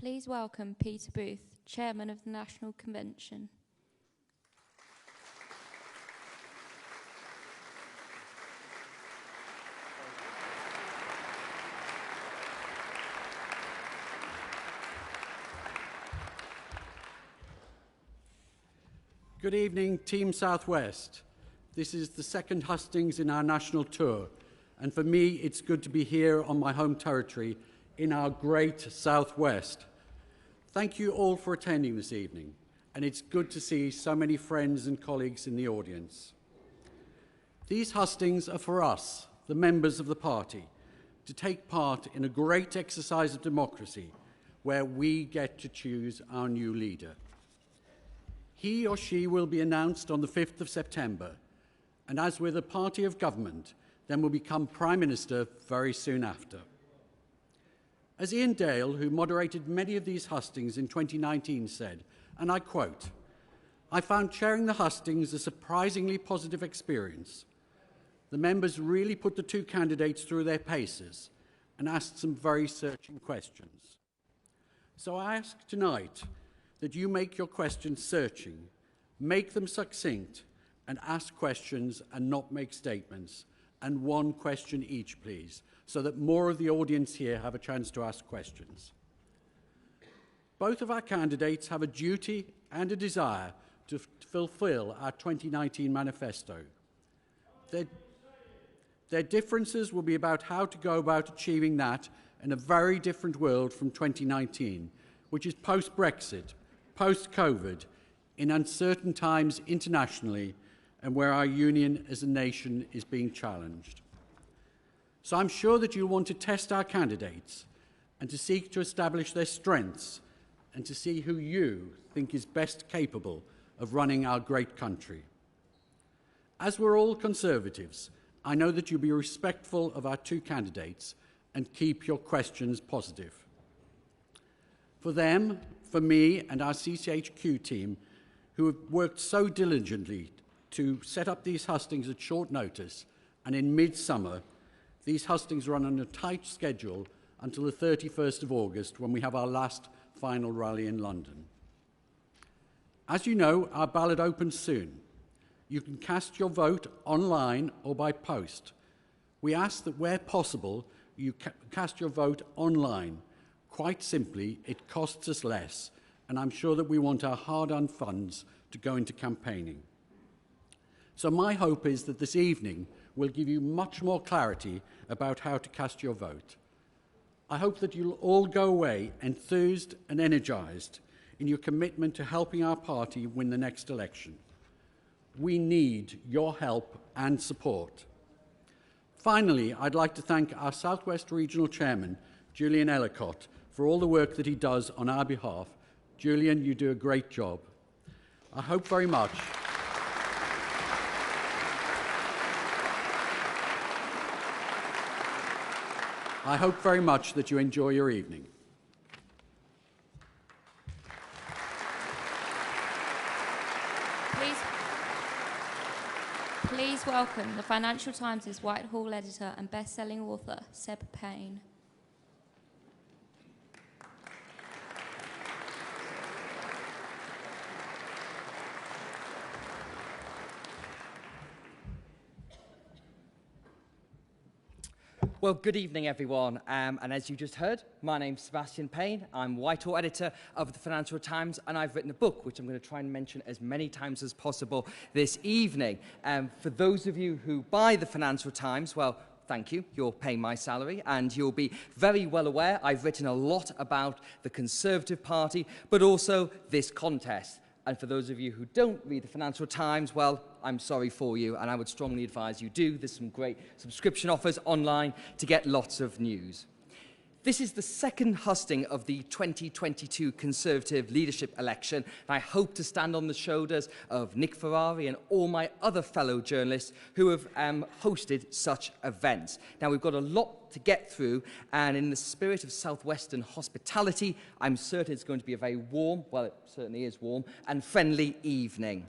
Please welcome Peter Booth, Chairman of the National Convention. Good evening, Team Southwest. This is the second hustings in our national tour, and for me, it's good to be here on my home territory in our great Southwest. Thank you all for attending this evening, and it's good to see so many friends and colleagues in the audience. These hustings are for us, the members of the party, to take part in a great exercise of democracy where we get to choose our new leader. He or she will be announced on the 5th of September, and as we're the party of government, then will become Prime Minister very soon after. As Ian Dale, who moderated many of these hustings in 2019, said, and I quote, "I found chairing the hustings a surprisingly positive experience. The members really put the two candidates through their paces and asked some very searching questions. So I ask tonight that you make your questions searching, make them succinct, and ask questions and not make statements, and one question each, please, so that more of the audience here have a chance to ask questions. Both of our candidates have a duty and a desire to fulfill our 2019 manifesto. Their differences will be about how to go about achieving that in a very different world from 2019, which is post-Brexit, post-COVID, in uncertain times internationally, and where our union as a nation is being challenged. So I'm sure that you'll want to test our candidates and to seek to establish their strengths and to see who you think is best capable of running our great country. As we're all Conservatives, I know that you'll be respectful of our two candidates and keep your questions positive. For them, for me and our CCHQ team, who have worked so diligently to set up these hustings at short notice, and in midsummer, these hustings run on a tight schedule until the 31st of August, when we have our last final rally in London. As you know, our ballot opens soon. You can cast your vote online or by post. We ask that where possible, you cast your vote online. Quite simply, it costs us less, and I'm sure that we want our hard-earned funds to go into campaigning. So my hope is that this evening will give you much more clarity about how to cast your vote. I hope that you'll all go away enthused and energised in your commitment to helping our party win the next election. We need your help and support. Finally, I'd like to thank our South West Regional Chairman, Julian Ellicott, for all the work that he does on our behalf. Julian, you do a great job. I hope very much that you enjoy your evening. Please welcome the Financial Times' Whitehall editor and best-selling author, Seb Payne. Well, good evening, everyone. And as you just heard, my name's Sebastian Payne. I'm Whitehall editor of the Financial Times, and I've written a book, which I'm going to try and mention as many times as possible this evening. For those of you who buy the Financial Times, well, thank you. You're paying my salary, and you'll be very well aware I've written a lot about the Conservative Party, but also this contest. And for those of you who don't read the Financial Times, well, I'm sorry for you, and I would strongly advise you do. There's some great subscription offers online to get lots of news. This is the second husting of the 2022 Conservative leadership election, and I hope to stand on the shoulders of Nick Ferrari and all my other fellow journalists who have hosted such events. Now, we've got a lot to get through, and in the spirit of Southwestern hospitality, I'm certain it's going to be a very warm, well, it certainly is warm, and friendly evening.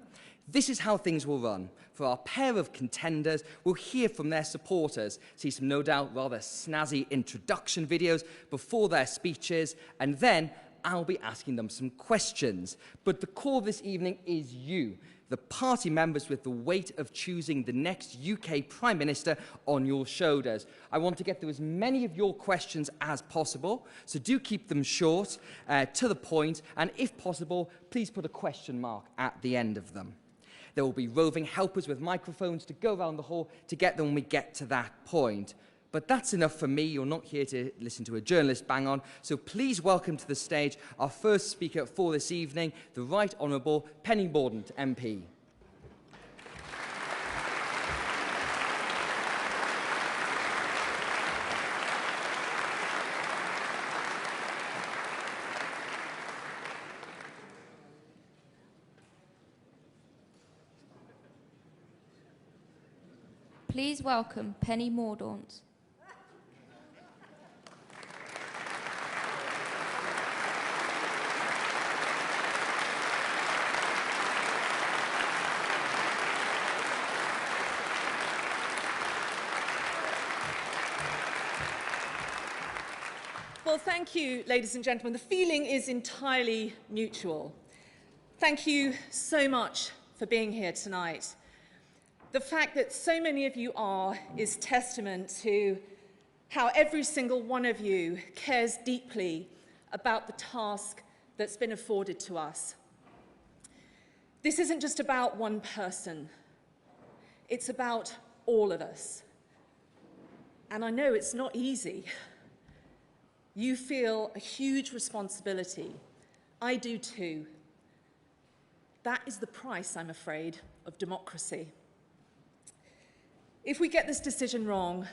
This is how things will run. For our pair of contenders, we'll hear from their supporters, see some no doubt rather snazzy introduction videos before their speeches, and then I'll be asking them some questions. But the core of this evening is you, the party members with the weight of choosing the next UK Prime Minister on your shoulders. I want to get through as many of your questions as possible, so do keep them short, to the point, and if possible, please put a question mark at the end of them. There will be roving helpers with microphones to go around the hall to get them when we get to that point. But that's enough for me. You're not here to listen to a journalist bang on. So please welcome to the stage our first speaker for this evening, the Right Honourable Penny Mordaunt, MP. Please welcome Penny Mordaunt. Well, thank you, ladies and gentlemen. The feeling is entirely mutual. Thank you so much for being here tonight. The fact that so many of you are is testament to how every single one of you cares deeply about the task that's been afforded to us. This isn't just about one person. It's about all of us. And I know it's not easy. You feel a huge responsibility. I do too. That is the price, I'm afraid, of democracy. If we get this decision wrong,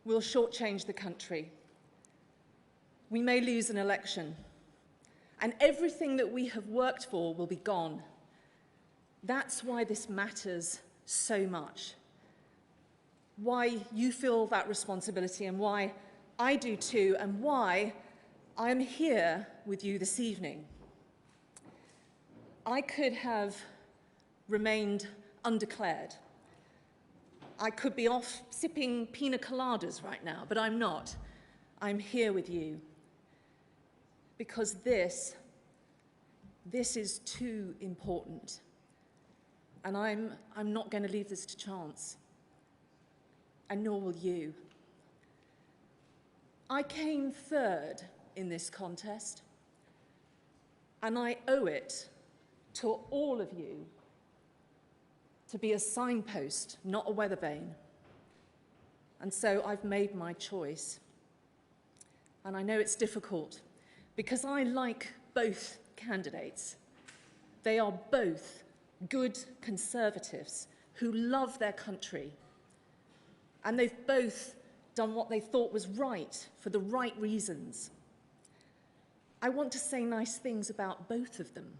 we'll shortchange the country. We may lose an election, and everything that we have worked for will be gone. That's why this matters so much. Why you feel that responsibility and why I do too, and why I'm here with you this evening. I could have remained undeclared. I could be off sipping pina coladas right now, but I'm not. I'm here with you because this is too important. And I'm not going to leave this to chance, and nor will you. I came third in this contest, and I owe it to all of you to be a signpost, not a weather vane. And so I've made my choice. And I know it's difficult because I like both candidates. They are both good Conservatives who love their country. And they've both done what they thought was right for the right reasons. I want to say nice things about both of them,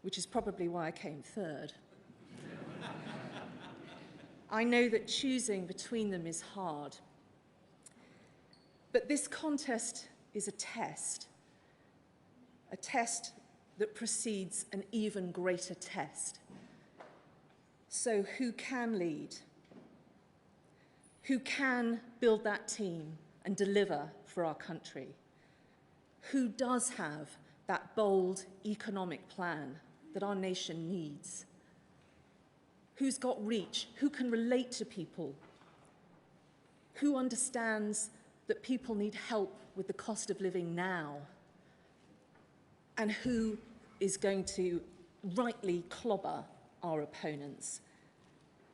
which is probably why I came third. I know that choosing between them is hard. But this contest is a test that precedes an even greater test. So who can lead? Who can build that team and deliver for our country? Who does have that bold economic plan that our nation needs? Who's got reach? Who can relate to people? Who understands that people need help with the cost of living now? And who is going to rightly clobber our opponents?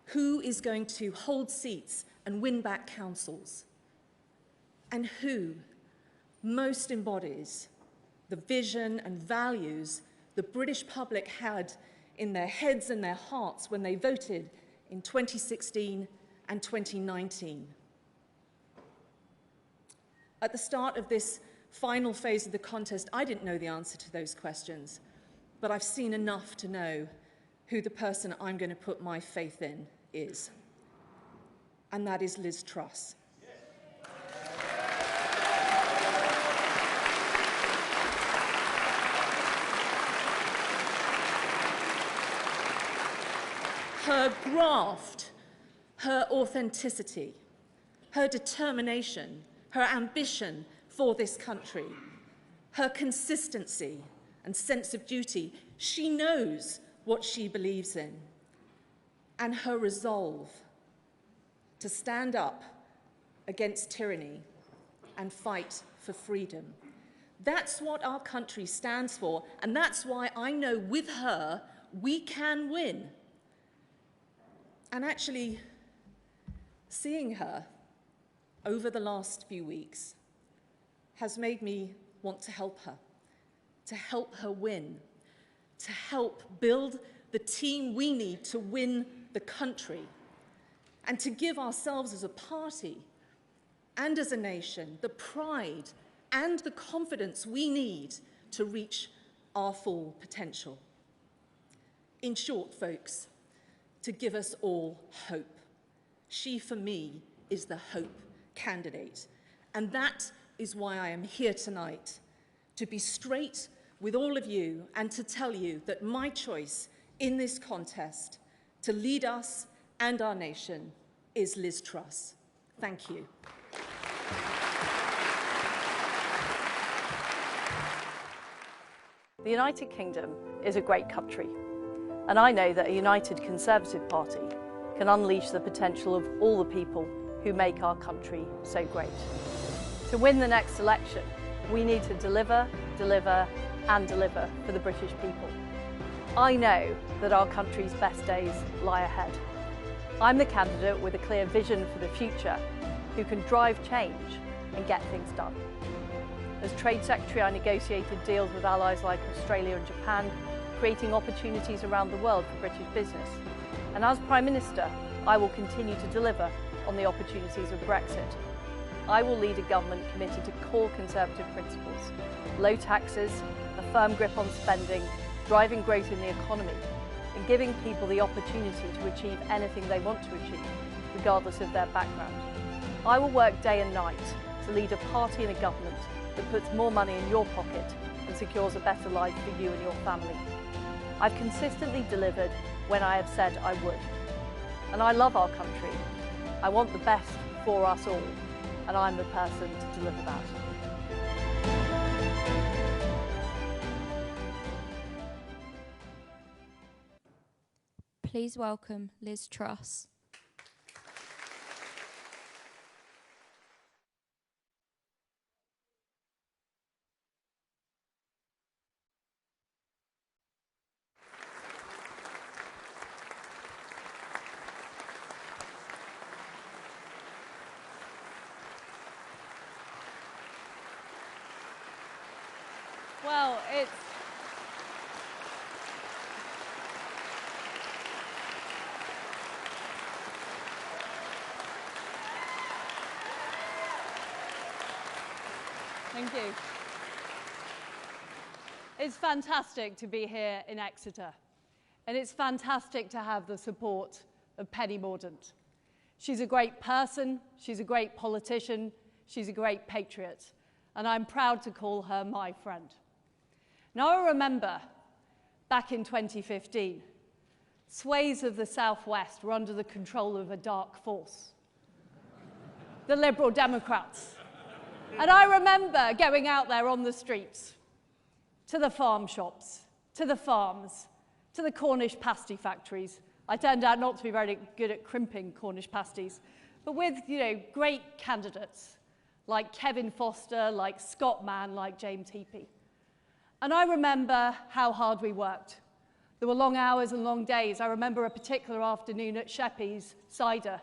Who is going to hold seats and win back councils? And who most embodies the vision and values the British public had in their heads and their hearts when they voted in 2016 and 2019. At the start of this final phase of the contest, I didn't know the answer to those questions, but I've seen enough to know who the person I'm going to put my faith in is. And that is Liz Truss. Her graft, her authenticity, her determination, her ambition for this country, her consistency and sense of duty. She knows what she believes in, and her resolve to stand up against tyranny and fight for freedom. That's what our country stands for, and that's why I know with her we can win. And actually, seeing her over the last few weeks has made me want to help her win, to help build the team we need to win the country, and to give ourselves as a party and as a nation the pride and the confidence we need to reach our full potential. In short, folks, to give us all hope. She, for me, is the hope candidate. And that is why I am here tonight, to be straight with all of you and to tell you that my choice in this contest to lead us and our nation is Liz Truss. Thank you. The United Kingdom is a great country, and I know that a united Conservative Party can unleash the potential of all the people who make our country so great. To win the next election, we need to deliver, deliver, and deliver for the British people. I know that our country's best days lie ahead. I'm the candidate with a clear vision for the future who can drive change and get things done. As Trade Secretary, I negotiated deals with allies like Australia and Japan, creating opportunities around the world for British business. And as Prime Minister, I will continue to deliver on the opportunities of Brexit. I will lead a government committed to core Conservative principles: low taxes, a firm grip on spending, driving growth in the economy, and giving people the opportunity to achieve anything they want to achieve, regardless of their background. I will work day and night to lead a party and a government that puts more money in your pocket and secures a better life for you and your family. I've consistently delivered when I have said I would. And I love our country. I want the best for us all, and I'm the person to deliver that. Please welcome Liz Truss. Well, Thank you. It's fantastic to be here in Exeter, and it's fantastic to have the support of Penny Mordaunt. She's a great person, she's a great politician, she's a great patriot, and I'm proud to call her my friend. Now, I remember back in 2015, swathes of the Southwest were under the control of a dark force, the Liberal Democrats. And I remember going out there on the streets, to the farm shops, to the farms, to the Cornish pasty factories. I turned out not to be very good at crimping Cornish pasties, but with, great candidates like Kevin Foster, like Scott Mann, like James Heapy. And I remember how hard we worked. There were long hours and long days. I remember a particular afternoon at Sheppey's Cider.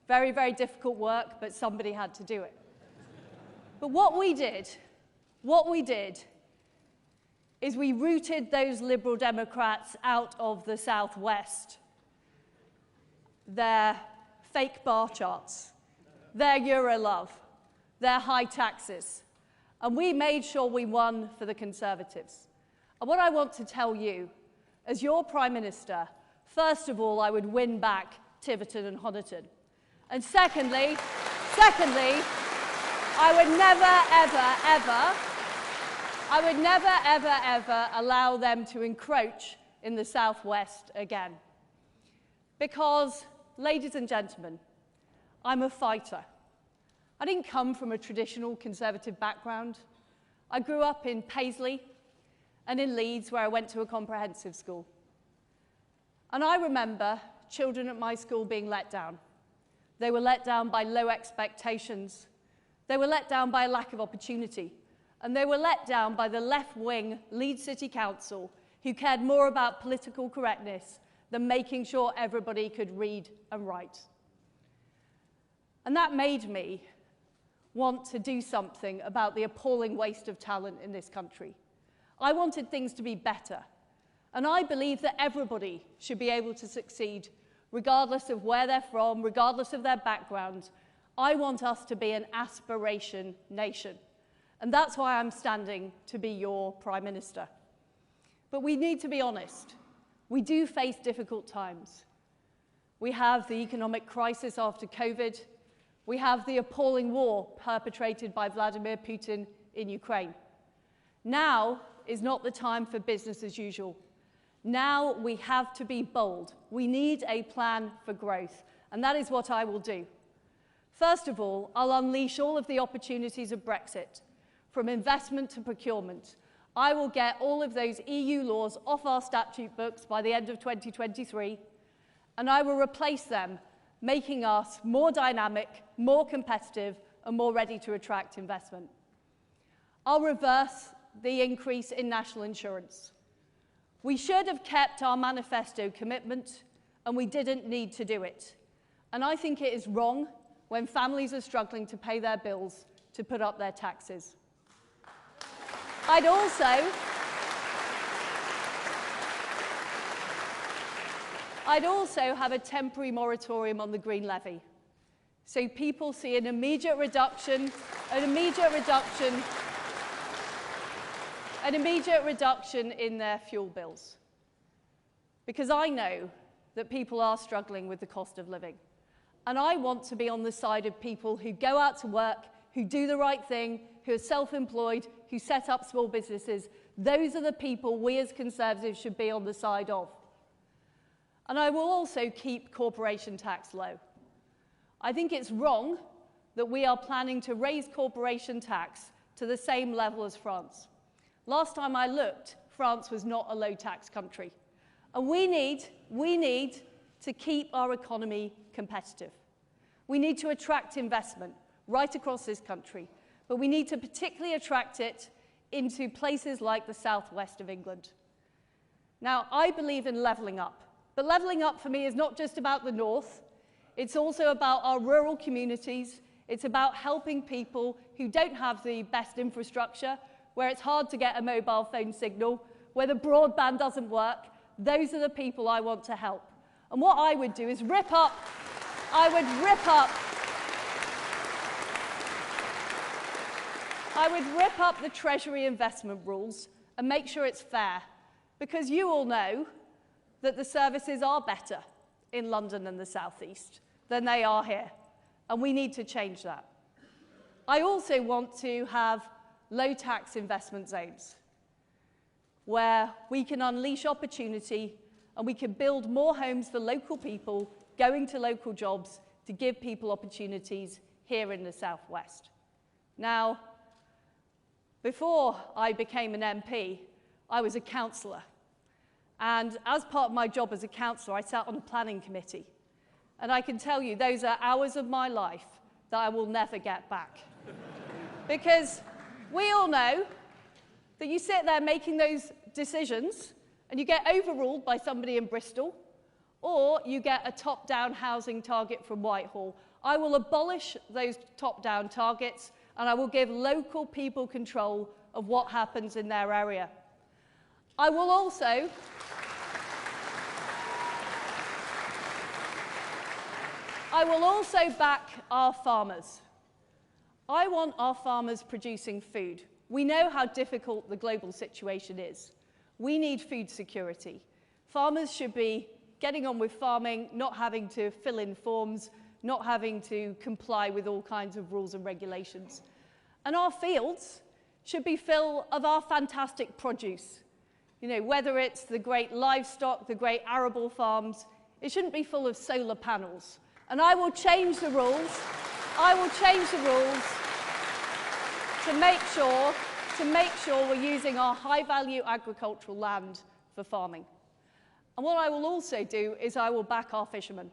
Very, very difficult work, but somebody had to do it. But what we did is we rooted those Liberal Democrats out of the Southwest. Their fake bar charts, their Euro love, their high taxes. And we made sure we won for the Conservatives. And what I want to tell you, as your Prime Minister, first of all, I would win back Tiverton and Honiton. And secondly, I would never, ever allow them to encroach in the Southwest again. Because, ladies and gentlemen, I'm a fighter. I didn't come from a traditional Conservative background. I grew up in Paisley and in Leeds, where I went to a comprehensive school. And I remember children at my school being let down. They were let down by low expectations. They were let down by a lack of opportunity. And they were let down by the left-wing Leeds City Council, who cared more about political correctness than making sure everybody could read and write. And that made me want to do something about the appalling waste of talent in this country. I wanted things to be better. And I believe that everybody should be able to succeed, regardless of where they're from, regardless of their background. I want us to be an aspiration nation. And that's why I'm standing to be your Prime Minister. But we need to be honest. We do face difficult times. We have the economic crisis after COVID. We have the appalling war perpetrated by Vladimir Putin in Ukraine. Now is not the time for business as usual. Now we have to be bold. We need a plan for growth, and that is what I will do. First of all, I'll unleash all of the opportunities of Brexit, from investment to procurement. I will get all of those EU laws off our statute books by the end of 2023, and I will replace them, making us more dynamic, more competitive, and more ready to attract investment. I'll reverse the increase in national insurance. We should have kept our manifesto commitment, and we didn't need to do it. And I think it is wrong when families are struggling to pay their bills to put up their taxes. I'd also have a temporary moratorium on the green levy, so people see an immediate reduction in their fuel bills. Because I know that people are struggling with the cost of living. And I want to be on the side of people who go out to work, who do the right thing, who are self-employed, who set up small businesses. Those are the people we as Conservatives should be on the side of. And I will also keep corporation tax low. I think it's wrong that we are planning to raise corporation tax to the same level as France. Last time I looked, France was not a low-tax country. And we need to keep our economy competitive. We need to attract investment right across this country, but we need to particularly attract it into places like the southwest of England. Now, I believe in levelling up, but levelling up for me is not just about the north. It's also about our rural communities. It's about helping people who don't have the best infrastructure, where it's hard to get a mobile phone signal, where the broadband doesn't work. Those are the people I want to help. And what I would do is rip up the Treasury investment rules and make sure it's fair, because you all know that the services are better in London and the South East than they are here, and we need to change that. I also want to have low-tax investment zones where we can unleash opportunity and we can build more homes for local people, going to local jobs to give people opportunities here in the Southwest. Now, before I became an MP, I was a councillor. And as part of my job as a councillor, I sat on a planning committee. And I can tell you, those are hours of my life that I will never get back. Because we all know that you sit there making those decisions and you get overruled by somebody in Bristol, or you get a top-down housing target from Whitehall. I will abolish those top-down targets, and I will give local people control of what happens in their area. I will also back our farmers. I want our farmers producing food. We know how difficult the global situation is. We need food security. Farmers should be getting on with farming, not having to fill in forms, not having to comply with all kinds of rules and regulations. And our fields should be full of our fantastic produce. You know, whether it's the great livestock, the great arable farms, it shouldn't be full of solar panels. And I will change the rules. I will change the rules to make sure to make sure we're using our high-value agricultural land for farming. And what I will also do is I will back our fishermen.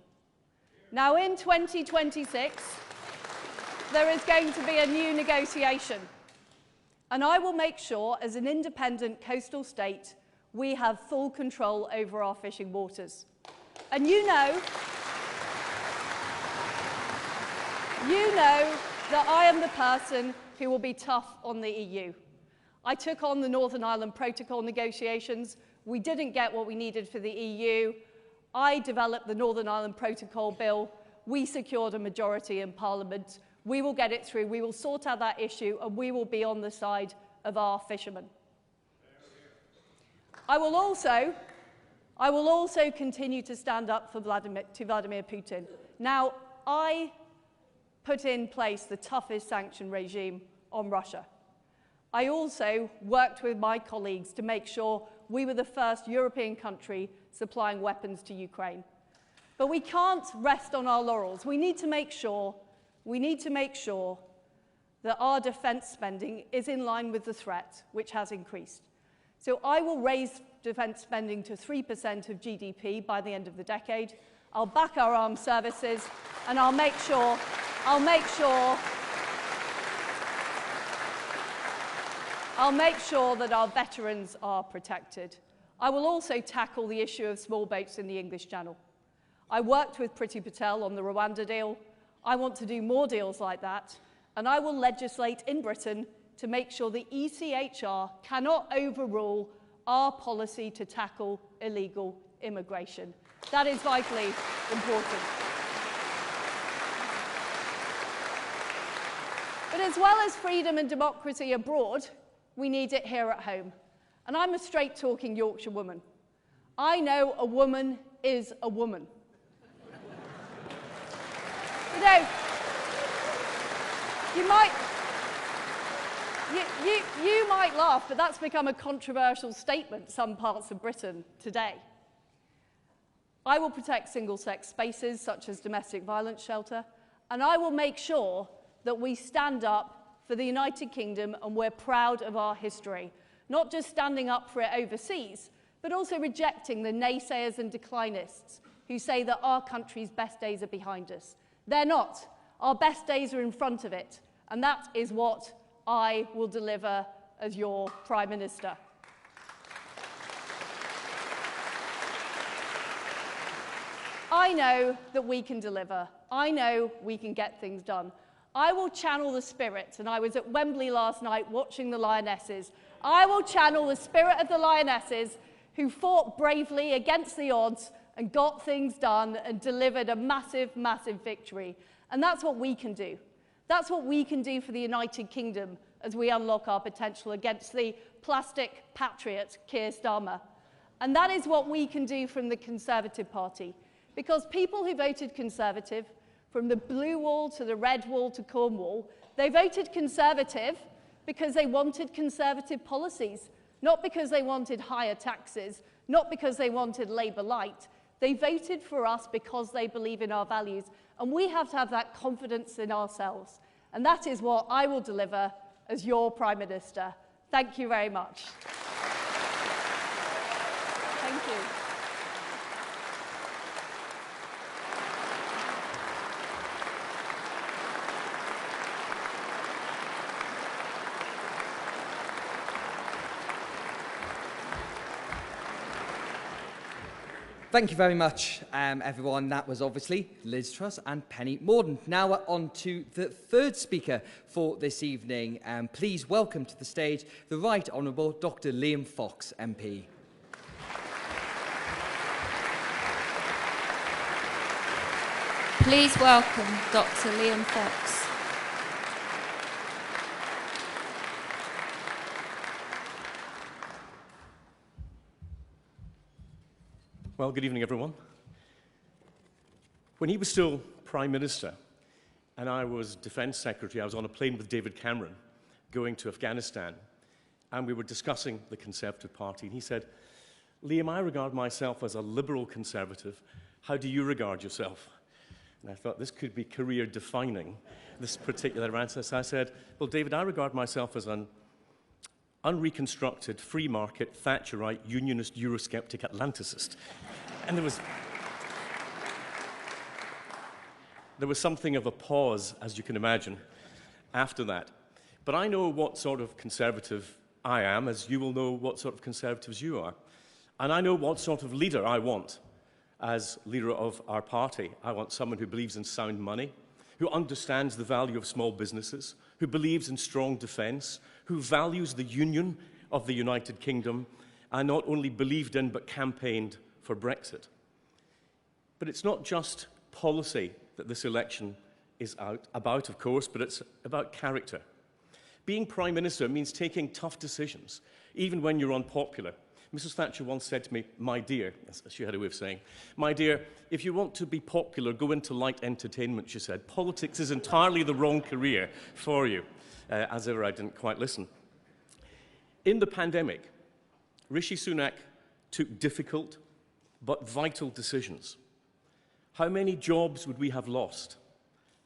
Now, in 2026, there is going to be a new negotiation. And I will make sure, as an independent coastal state, we have full control over our fishing waters. And you know that I am the person who will be tough on the EU. I took on the Northern Ireland Protocol negotiations. We didn't get what we needed for the EU. I developed the Northern Ireland Protocol bill. We secured a majority in Parliament. We will get it through. We will sort out that issue, and we will be on the side of our fishermen. I will also continue to stand up for Vladimir Putin. Now, I put in place the toughest sanction regime on Russia. I also worked with my colleagues to make sure we were the first European country supplying weapons to Ukraine. But we can't rest on our laurels. We need to make sure that our defence spending is in line with the threat, which has increased. So I will raise defence spending to 3% of GDP by the end of the decade. I'll back our armed services, and I'll make sure that our veterans are protected. I will also tackle the issue of small boats in the English Channel. I worked with Priti Patel on the Rwanda deal. I want to do more deals like that, and I will legislate in Britain to make sure the ECHR cannot overrule our policy to tackle illegal immigration. That is vitally important. But as well as freedom and democracy abroad, we need it here at home. And I'm a straight-talking Yorkshire woman. I know a woman is a woman. You know, you might laugh, but that's become a controversial statement in some parts of Britain today. I will protect single-sex spaces, such as domestic violence shelter, and I will make sure that we stand up for the United Kingdom, and we're proud of our history. Not just standing up for it overseas, but also rejecting the naysayers and declinists who say that our country's best days are behind us. They're not. Our best days are in front of it, and that is what I will deliver as your Prime Minister. I know that we can deliver. I know we can get things done. I will channel the spirit, and I was at Wembley last night watching the Lionesses. I will channel the spirit of the Lionesses who fought bravely against the odds and got things done and delivered a massive, massive victory. And that's what we can do. That's what we can do for the United Kingdom as we unlock our potential against the plastic patriot, Keir Starmer. And that is what we can do from the Conservative Party. Because people who voted Conservative, from the blue wall to the red wall to Cornwall, they voted Conservative because they wanted Conservative policies, not because they wanted higher taxes, not because they wanted Labour light. They voted for us because they believe in our values, and we have to have that confidence in ourselves. And that is what I will deliver as your Prime Minister. Thank you very much. Thank you. Thank you very much, everyone. That was obviously Liz Truss and Penny Mordaunt. Now we're on to the third speaker for this evening. Please welcome to the stage the Right Honourable Dr. Liam Fox, MP. Please welcome Dr. Liam Fox. Well, good evening, everyone. When he was still Prime Minister and I was Defence Secretary, I was on a plane with David Cameron going to Afghanistan, and we were discussing the Conservative Party, and he said, Liam, I regard myself as a liberal Conservative. How do you regard yourself? And I thought this could be career-defining, this particular answer. So I said, well, David, I regard myself as an unreconstructed, free market, Thatcherite, unionist, Eurosceptic Atlanticist. And there was something of a pause, as you can imagine, after that. But I know what sort of conservative I am, as you will know what sort of conservatives you are. And I know what sort of leader I want as leader of our party. I want someone who believes in sound money, who understands the value of small businesses, who believes in strong defence, who values the union of the United Kingdom, and not only believed in but campaigned for Brexit. But it's not just policy that this election is about, of course, but it's about character. Being Prime Minister means taking tough decisions, even when you're unpopular. Mrs. Thatcher once said to me, "My dear," as she had a way of saying, "My dear, if you want to be popular, go into light entertainment," she said. "Politics is entirely the wrong career for you." As ever, I didn't quite listen. In the pandemic, Rishi Sunak took difficult but vital decisions. How many jobs would we have lost?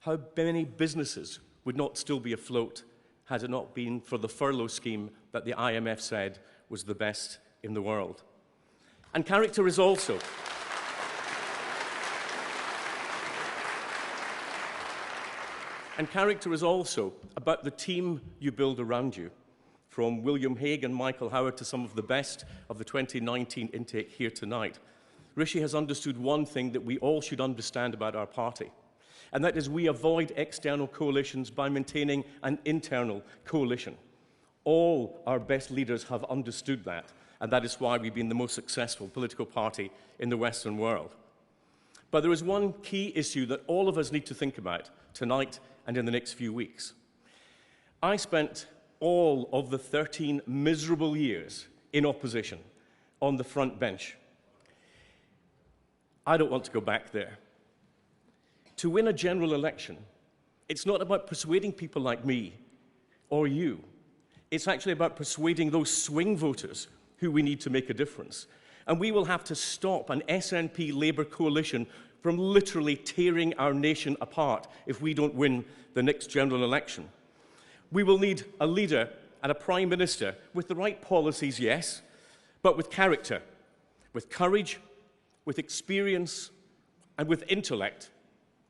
How many businesses would not still be afloat had it not been for the furlough scheme that the IMF said was the best in the world? And character is also about the team you build around you, from William Hague and Michael Howard to some of the best of the 2019 intake here tonight. Rishi has understood one thing that we all should understand about our party, and that is we avoid external coalitions by maintaining an internal coalition. All our best leaders have understood that, and that is why we've been the most successful political party in the Western world. But there is one key issue that all of us need to think about tonight and in the next few weeks. I spent all of the 13 miserable years in opposition on the front bench. I don't want to go back there. To win a general election, it's not about persuading people like me or you. It's actually about persuading those swing voters who we need to make a difference. And we will have to stop an SNP-Labour coalition from literally tearing our nation apart if we don't win the next general election. We will need a leader and a Prime Minister with the right policies, yes, but with character, with courage, with experience, and with intellect,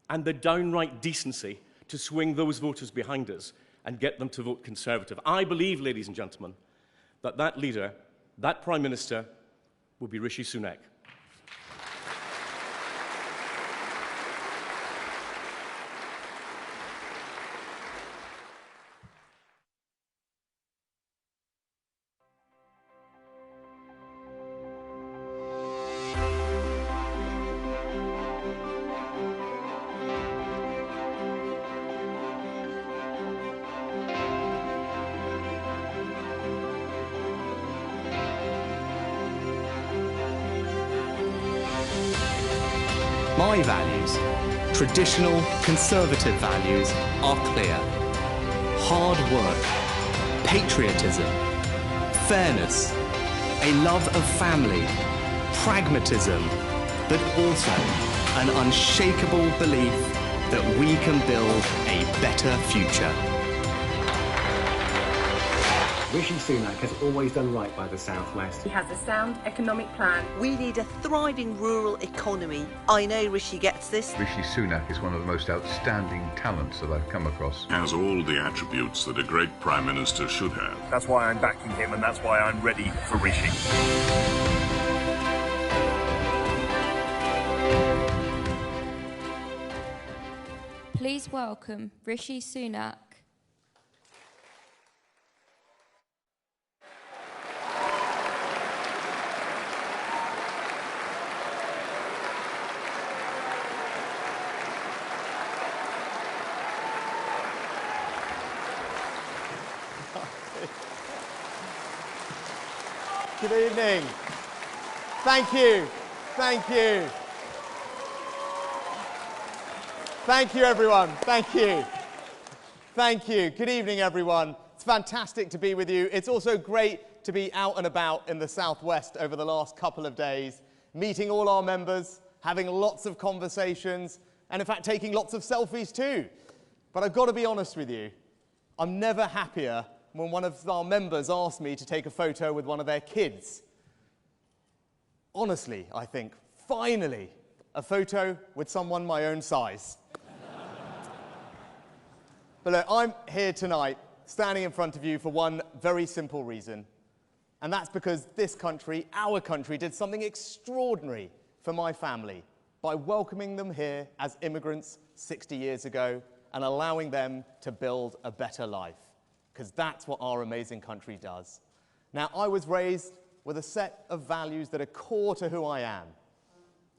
and the downright decency to swing those voters behind us and get them to vote Conservative. I believe, ladies and gentlemen, that that leader, that Prime Minister, will be Rishi Sunak. My values, traditional Conservative values, are clear. Hard work, patriotism, fairness, a love of family, pragmatism, but also an unshakable belief that we can build a better future. Rishi Sunak has always done right by the South West. He has a sound economic plan. We need a thriving rural economy. I know Rishi gets this. Rishi Sunak is one of the most outstanding talents that I've come across. He has all the attributes that a great Prime Minister should have. That's why I'm backing him, and that's why I'm ready for Rishi. Please welcome Rishi Sunak. Good evening. Thank you. Thank you. Thank you, everyone. Thank you. Thank you. Good evening, everyone. It's fantastic to be with you. It's also great to be out and about in the Southwest over the last couple of days, meeting all our members, having lots of conversations, and in fact, taking lots of selfies too. But I've got to be honest with you, I'm never happier when one of our members asked me to take a photo with one of their kids. Honestly, I think, finally, a photo with someone my own size. But look, I'm here tonight, standing in front of you for one very simple reason, and that's because this country, our country, did something extraordinary for my family by welcoming them here as immigrants 60 years ago and allowing them to build a better life, because that's what our amazing country does. Now, I was raised with a set of values that are core to who I am,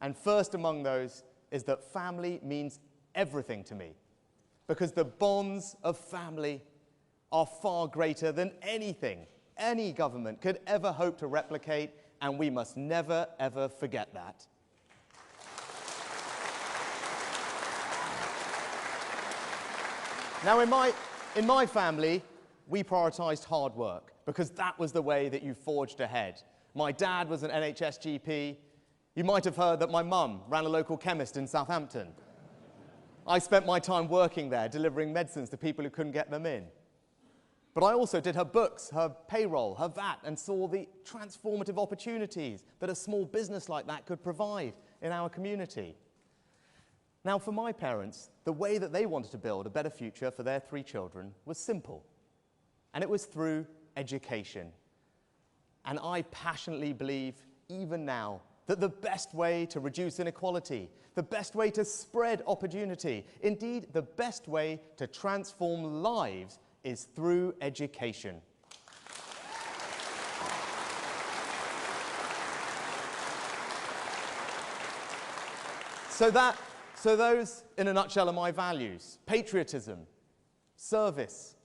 and first among those is that family means everything to me, because the bonds of family are far greater than anything any government could ever hope to replicate, and we must never, ever forget that. Now, in my family, we prioritised hard work, because that was the way that you forged ahead. My dad was an NHS GP. You might have heard that my mum ran a local chemist in Southampton. I spent my time working there, delivering medicines to people who couldn't get them in. But I also did her books, her payroll, her VAT, and saw the transformative opportunities that a small business like that could provide in our community. Now, for my parents, the way that they wanted to build a better future for their 3 children was simple, and it was through education. And I passionately believe, even now, that the best way to reduce inequality, the best way to spread opportunity, indeed the best way to transform lives is through education. So those, in a nutshell, are my values: patriotism, service,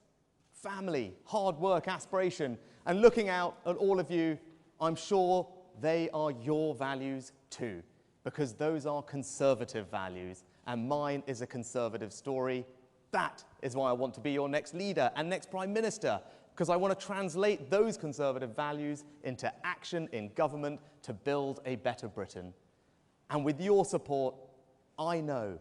family, hard work, aspiration, and looking out at all of you, I'm sure they are your values too, because those are conservative values, and mine is a conservative story. That is why I want to be your next leader and next Prime Minister, because I want to translate those conservative values into action in government to build a better Britain. And with your support, I know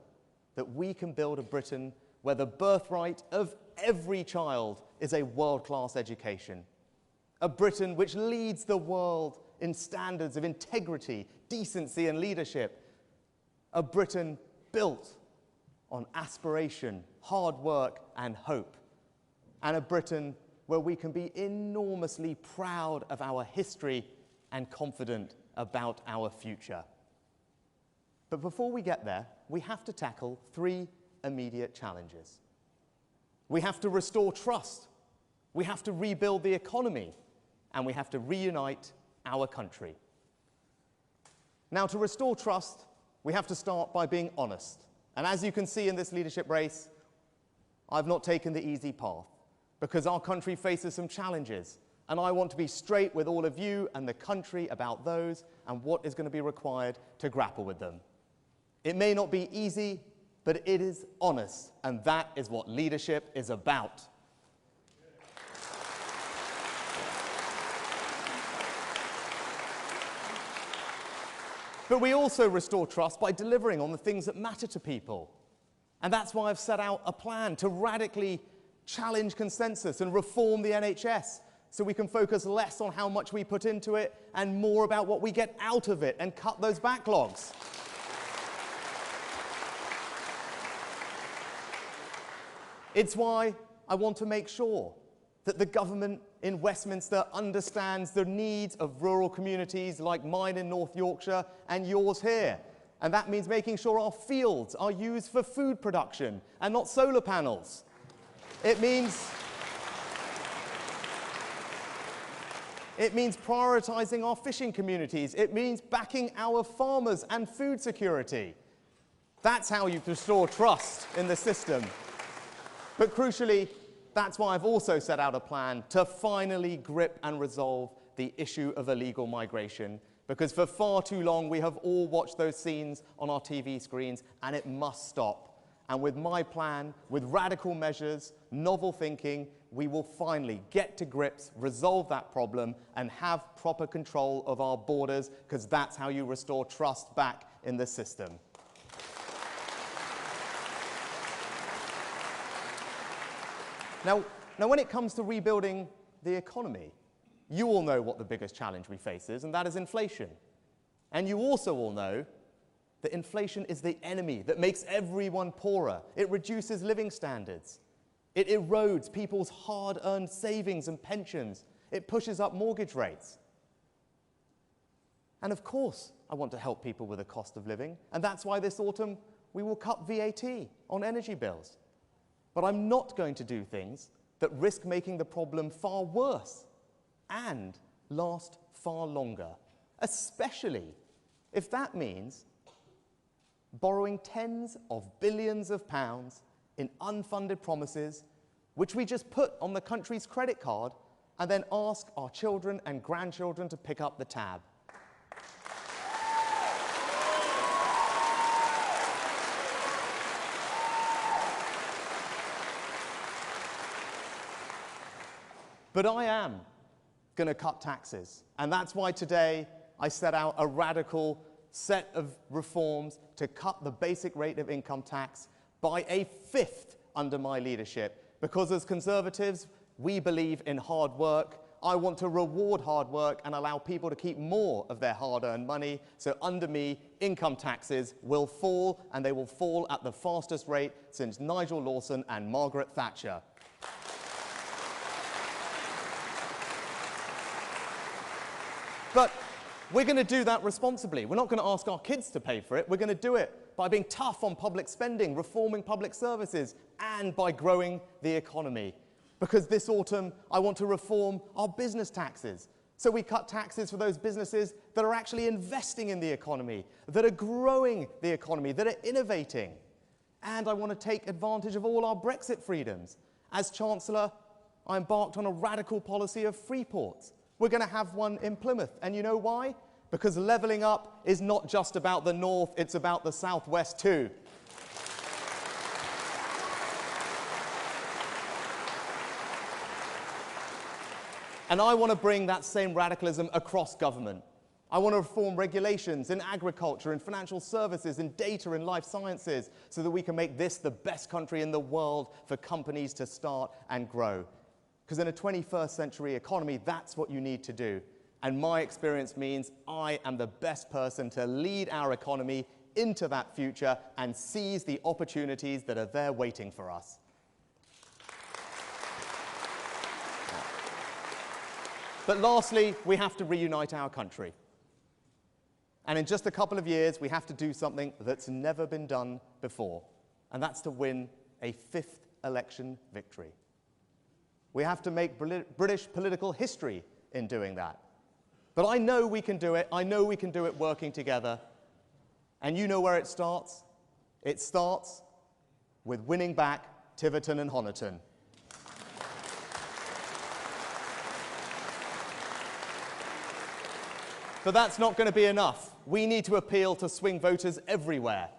that we can build a Britain where the birthright of every child is a world-class education. A Britain which leads the world in standards of integrity, decency, and leadership. A Britain built on aspiration, hard work, and hope. And a Britain where we can be enormously proud of our history and confident about our future. But before we get there, we have to tackle 3 immediate challenges. We have to restore trust, we have to rebuild the economy, and we have to reunite our country. Now, to restore trust, we have to start by being honest. And as you can see in this leadership race, I've not taken the easy path, because our country faces some challenges, and I want to be straight with all of you and the country about those and what is going to be required to grapple with them. It may not be easy, but it is honest, and that is what leadership is about. But we also restore trust by delivering on the things that matter to people. And that's why I've set out a plan to radically challenge consensus and reform the NHS, so we can focus less on how much we put into it and more about what we get out of it and cut those backlogs. It's why I want to make sure that the government in Westminster understands the needs of rural communities like mine in North Yorkshire and yours here. And that means making sure our fields are used for food production and not solar panels. It means prioritising our fishing communities. It means backing our farmers and food security. That's how you restore trust in the system. But crucially, that's why I've also set out a plan to finally grip and resolve the issue of illegal migration, because for far too long we have all watched those scenes on our TV screens, and it must stop. And with my plan, with radical measures, novel thinking, we will finally get to grips, resolve that problem, and have proper control of our borders, because that's how you restore trust back in the system. Now, Now, when it comes to rebuilding the economy, you all know what the biggest challenge we face is, and that is inflation. And you also all know that inflation is the enemy that makes everyone poorer. It reduces living standards. It erodes people's hard-earned savings and pensions. It pushes up mortgage rates. And of course, I want to help people with the cost of living, and that's why this autumn we will cut VAT on energy bills. But I'm not going to do things that risk making the problem far worse and last far longer, especially if that means borrowing tens of billions of pounds in unfunded promises, which we just put on the country's credit card and then ask our children and grandchildren to pick up the tab. But I am going to cut taxes, and that's why today I set out a radical set of reforms to cut the basic rate of income tax by a fifth under my leadership. Because as Conservatives, we believe in hard work. I want to reward hard work and allow people to keep more of their hard-earned money. So under me, income taxes will fall, and they will fall at the fastest rate since Nigel Lawson and Margaret Thatcher. But we're going to do that responsibly. We're not going to ask our kids to pay for it. We're going to do it by being tough on public spending, reforming public services, and by growing the economy. Because this autumn, I want to reform our business taxes. So we cut taxes for those businesses that are actually investing in the economy, that are growing the economy, that are innovating. And I want to take advantage of all our Brexit freedoms. As Chancellor, I embarked on a radical policy of free ports. We're going to have one in Plymouth. And you know why? Because levelling up is not just about the north, it's about the southwest too. And I want to bring that same radicalism across government. I want to reform regulations in agriculture, in financial services, in data, in life sciences, so that we can make this the best country in the world for companies to start and grow. Because in a 21st century economy, that's what you need to do. And my experience means I am the best person to lead our economy into that future and seize the opportunities that are there waiting for us. But lastly, we have to reunite our country. And in just a couple of years, we have to do something that's never been done before. And that's to win a fifth election victory. We have to make British political history in doing that. But I know we can do it. I know we can do it working together. And you know where it starts? It starts with winning back Tiverton and Honiton. But that's not going to be enough. We need to appeal to swing voters everywhere.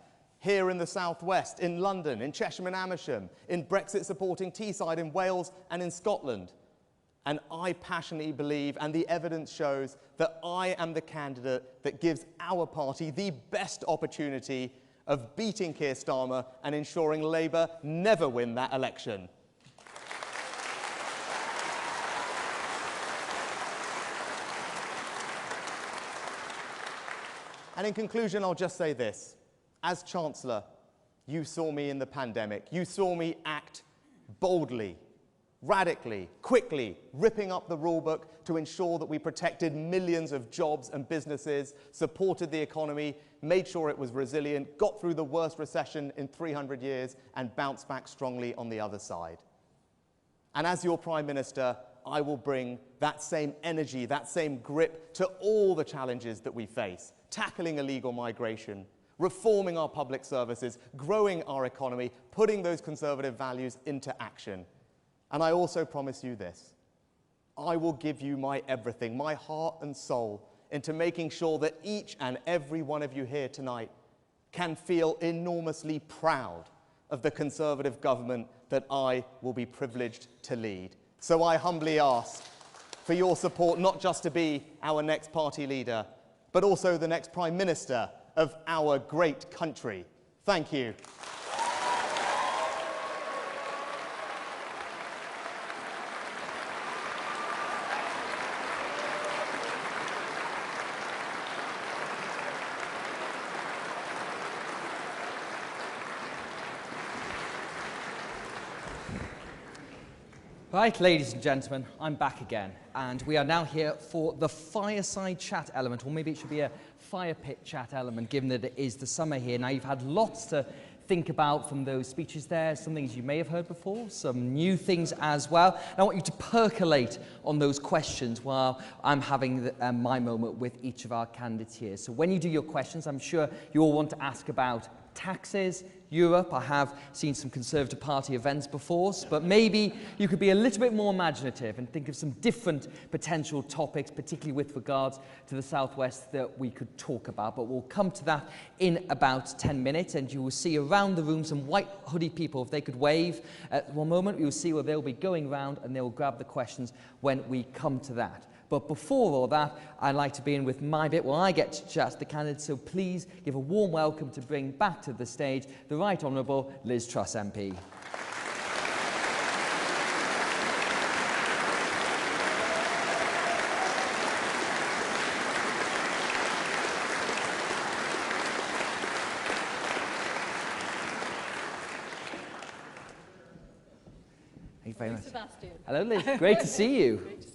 Here in the southwest, in London, in Cheshire and Amersham, in Brexit-supporting Teesside, in Wales and in Scotland. And I passionately believe, and the evidence shows, that I am the candidate that gives our party the best opportunity of beating Keir Starmer and ensuring Labour never win that election. And in conclusion, I'll just say this. As Chancellor, you saw me in the pandemic. You saw me act boldly, radically, quickly, ripping up the rule book to ensure that we protected millions of jobs and businesses, supported the economy, made sure it was resilient, got through the worst recession in 300 years, and bounced back strongly on the other side. And as your Prime Minister, I will bring that same energy, that same grip to all the challenges that we face, tackling illegal migration, reforming our public services, growing our economy, putting those conservative values into action. And I also promise you this. I will give you my everything, my heart and soul, into making sure that each and every one of you here tonight can feel enormously proud of the Conservative government that I will be privileged to lead. So I humbly ask for your support, not just to be our next party leader, but also the next Prime Minister of our great country. Thank you. Right, ladies and gentlemen, I'm back again, and we are now here for the fireside chat element, or maybe it should be a fire pit chat element, given that it is the summer here. Now, you've had lots to think about from those speeches there, some things you may have heard before, some new things as well. And I want you to percolate on those questions while I'm having my moment with each of our candidates here. So when you do your questions, I'm sure you all want to ask about taxes, Europe. I have seen some Conservative Party events before, but maybe you could be a little bit more imaginative and think of some different potential topics, particularly with regards to the Southwest, that we could talk about. But we'll come to that in about 10 minutes, and you will see around the room some white hoodie people. If they could wave at one moment, you'll see where they'll be going around and they'll grab the questions when we come to that. But before all that, I'd like to begin with my bit where I get to chat to the candidates, so please give a warm welcome to bring back to the stage the Right Honourable Liz Truss MP. Thank you very much. Sebastian. Hello, Liz. Great to see you. Great to see you.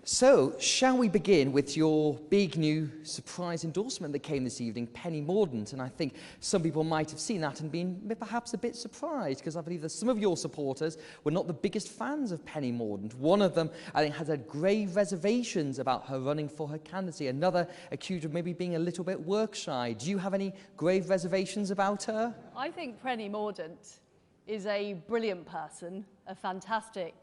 So, shall we begin with your big new surprise endorsement that came this evening, Penny Mordaunt? And I think some people might have seen that and been perhaps a bit surprised, because I believe that some of your supporters were not the biggest fans of Penny Mordaunt. One of them, I think, has had grave reservations about her running for her candidacy. Another accused of maybe being a little bit work shy. Do you have any grave reservations about her? I think Penny Mordaunt is a brilliant person, a fantastic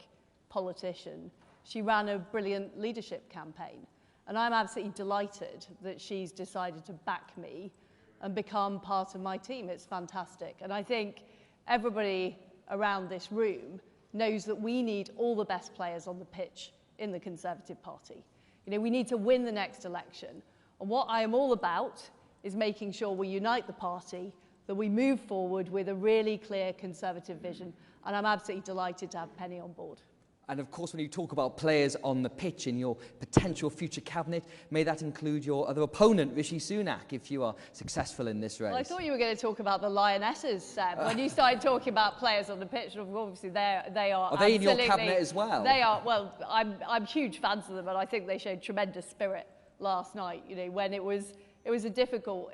politician. She ran a brilliant leadership campaign, and I'm absolutely delighted that she's decided to back me and become part of my team. It's fantastic. And I think everybody around this room knows that we need all the best players on the pitch in the Conservative Party. You know, we need to win the next election. And what I am all about is making sure we unite the party, that we move forward with a really clear Conservative vision. And I'm absolutely delighted to have Penny on board. And of course, when you talk about players on the pitch in your potential future cabinet, may that include your other opponent, Rishi Sunak, if you are successful in this race? Well, I thought you were going to talk about the Lionesses, Seb. When you started talking about players on the pitch, obviously they are. Are they in your cabinet as well? They are. Well, I'm huge fans of them, and I think they showed tremendous spirit last night. You know, when it was a difficult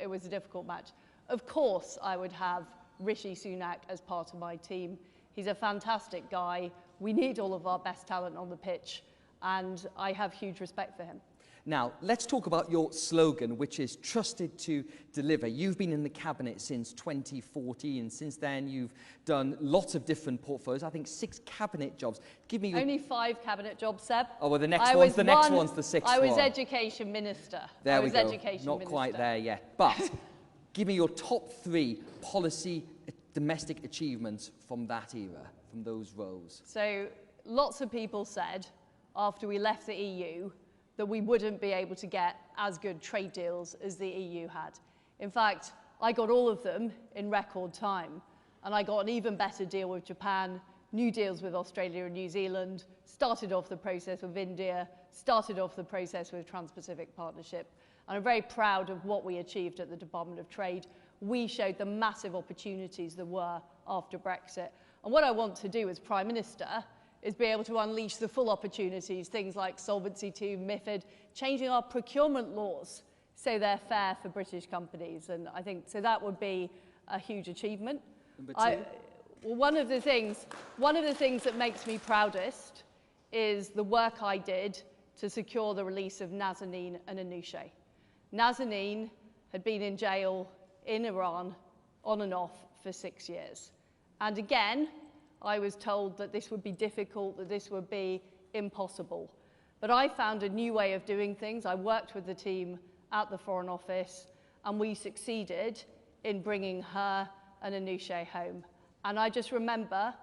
match. Of course, I would have Rishi Sunak as part of my team. He's a fantastic guy. We need all of our best talent on the pitch, and I have huge respect for him. Now, let's talk about your slogan, which is trusted to deliver. You've been in the cabinet since 2014. Since then, you've done lots of different portfolios. I think 6 cabinet jobs. Give me your... Only 5 cabinet jobs, Seb. Oh, well, the next one's the 6th one. I was education minister. There we go. Not quite there yet. But give me your top 3 policy domestic achievements from that era, from those roles. So lots of people said after we left the EU that we wouldn't be able to get as good trade deals as the EU had. In fact, I got all of them in record time, and I got an even better deal with Japan, new deals with Australia and New Zealand, started off the process with India, started off the process with Trans-Pacific Partnership. And I'm very proud of what we achieved at the Department of Trade. We showed the massive opportunities there were after Brexit. And what I want to do as Prime Minister is be able to unleash the full opportunities, things like Solvency II, MiFID, changing our procurement laws so they're fair for British companies. And I think so that would be a huge achievement. Number 2? Well, one of the things that makes me proudest is the work I did to secure the release of Nazanin and Anousheh. Nazanin had been in jail in Iran on and off for 6 years. And again, I was told that this would be difficult, that this would be impossible. But I found a new way of doing things. I worked with the team at the Foreign Office, and we succeeded in bringing her and Anousheh home. And I just remember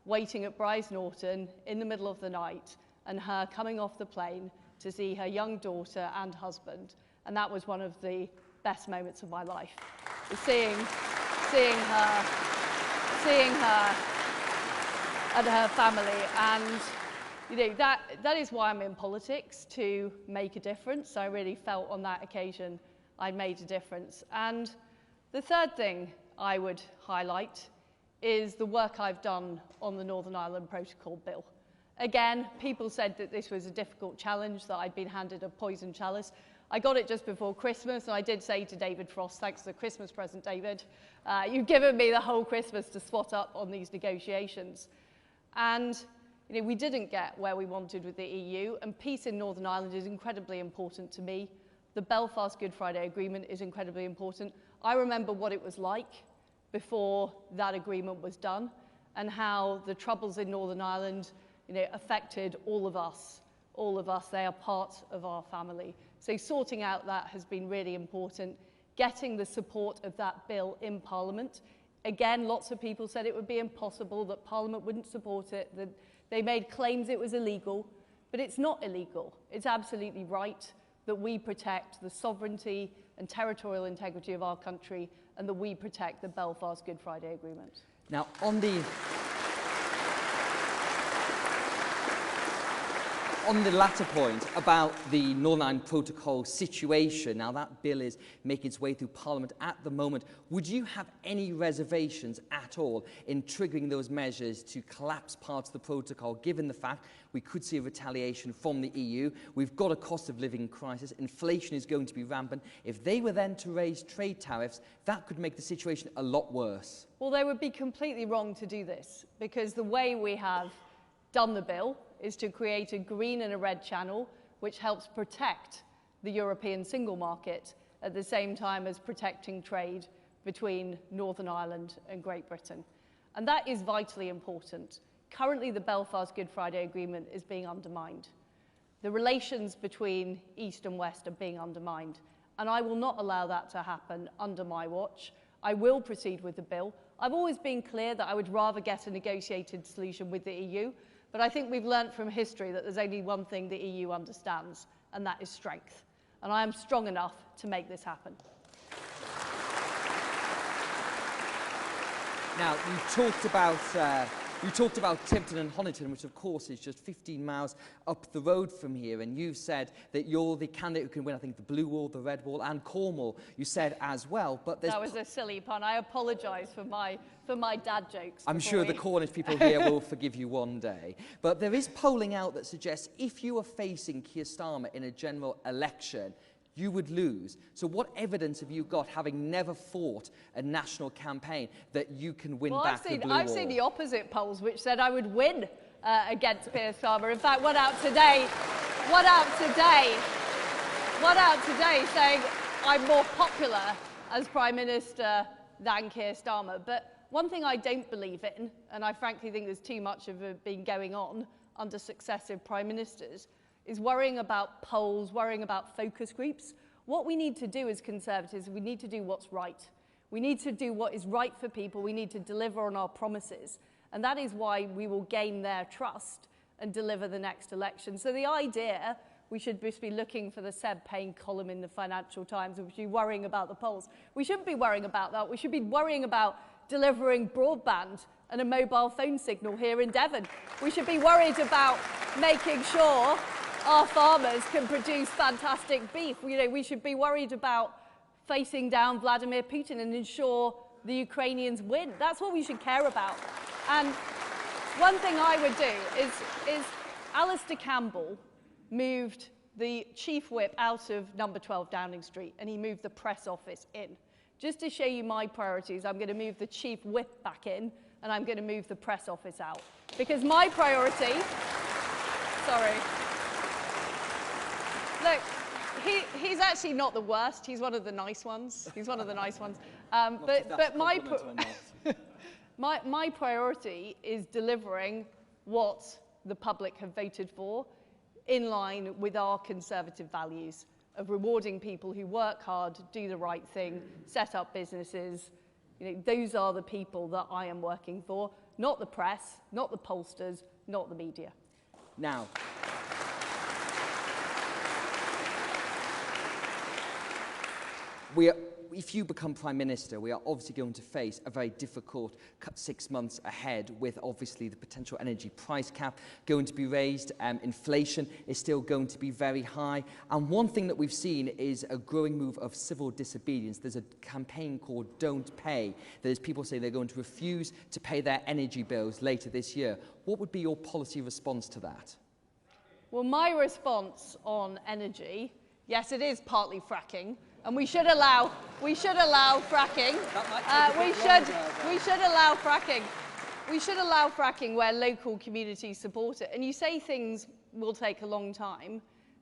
waiting at Brize Norton in the middle of the night and her coming off the plane to see her young daughter and husband. And that was one of the best moments of my life. Seeing her and her family. And you know, that is why I'm in politics, to make a difference. I really felt on that occasion I made a difference. And the third thing I would highlight is the work I've done on the Northern Ireland Protocol Bill. Again, people said that this was a difficult challenge, that I'd been handed a poison chalice. I got it just before Christmas, and I did say to David Frost, thanks for the Christmas present, David. You've given me the whole Christmas to swat up on these negotiations. And we didn't get where we wanted with the EU, and peace in Northern Ireland is incredibly important to me. The Belfast Good Friday Agreement is incredibly important. I remember what it was like before that agreement was done, and how the troubles in Northern Ireland affected all of us. All of us, they are part of our family. So sorting out that has been really important. Getting the support of that bill in Parliament. Again, lots of people said it would be impossible, that Parliament wouldn't support it, that they made claims it was illegal, but it's not illegal. It's absolutely right that we protect the sovereignty and territorial integrity of our country, and that we protect the Belfast Good Friday Agreement. Now, on the latter point about the Northern Ireland Protocol situation, now that bill is making its way through Parliament at the moment, would you have any reservations at all in triggering those measures to collapse parts of the protocol, given the fact we could see a retaliation from the EU? We've got a cost of living crisis, inflation is going to be rampant. If they were then to raise trade tariffs, that could make the situation a lot worse. Well, they would be completely wrong to do this, because the way we have done the bill is to create a green and a red channel which helps protect the European single market at the same time as protecting trade between Northern Ireland and Great Britain. And that is vitally important. Currently, the Belfast Good Friday Agreement is being undermined. The relations between East and West are being undermined, and I will not allow that to happen under my watch. I will proceed with the bill. I've always been clear that I would rather get a negotiated solution with the EU, but I think we've learnt from history that there's only one thing the EU understands, and that is strength. And I am strong enough to make this happen. Now, you talked about Tiverton and Honiton, which of course is just 15 miles up the road from here, and you've said that you're the candidate who can win, I think, the Blue Wall, the Red Wall, and Cornwall, you said as well. But that was a silly pun. I apologise for my dad jokes. I'm sure the Cornish people here will forgive you one day. But there is polling out that suggests if you are facing Keir Starmer in a general election, you would lose. So what evidence have you got, having never fought a national campaign, that you can win back the Blue Wall? I've seen the opposite polls, which said I would win against Keir Starmer. In fact, one out today saying I'm more popular as Prime Minister than Keir Starmer. But one thing I don't believe in, and I frankly think there's too much of it been going on under successive Prime Ministers, is worrying about polls, worrying about focus groups. What we need to do as Conservatives, we need to do what's right. We need to do what is right for people. We need to deliver on our promises. And that is why we will gain their trust and deliver the next election. So the idea we should just be looking for the Seb Payne column in the Financial Times and we should be worrying about the polls. We shouldn't be worrying about that. We should be worrying about delivering broadband and a mobile phone signal here in Devon. We should be worried about making sure our farmers can produce fantastic beef. We should be worried about facing down Vladimir Putin and ensure the Ukrainians win. That's what we should care about. And one thing I would do is Alistair Campbell moved the chief whip out of number 12 Downing Street and he moved the press office in. Just to show you my priorities, I'm going to move the chief whip back in and I'm going to move the press office out. Because my priority... Sorry. Look, he's actually not the worst. He's one of the nice ones. He's one of the nice ones. But my priority is delivering what the public have voted for in line with our Conservative values of rewarding people who work hard, do the right thing, set up businesses. Those are the people that I am working for, not the press, not the pollsters, not the media. Now, if you become Prime Minister, we are obviously going to face a very difficult 6 months ahead with obviously the potential energy price cap going to be raised. Inflation is still going to be very high. And one thing that we've seen is a growing move of civil disobedience. There's a campaign called Don't Pay. There's people saying they're going to refuse to pay their energy bills later this year. What would be your policy response to that? Well, my response on energy, yes, it is partly fracking. And we should allow fracking. We should allow fracking. We should allow fracking where local communities support it. And you say things will take a long time.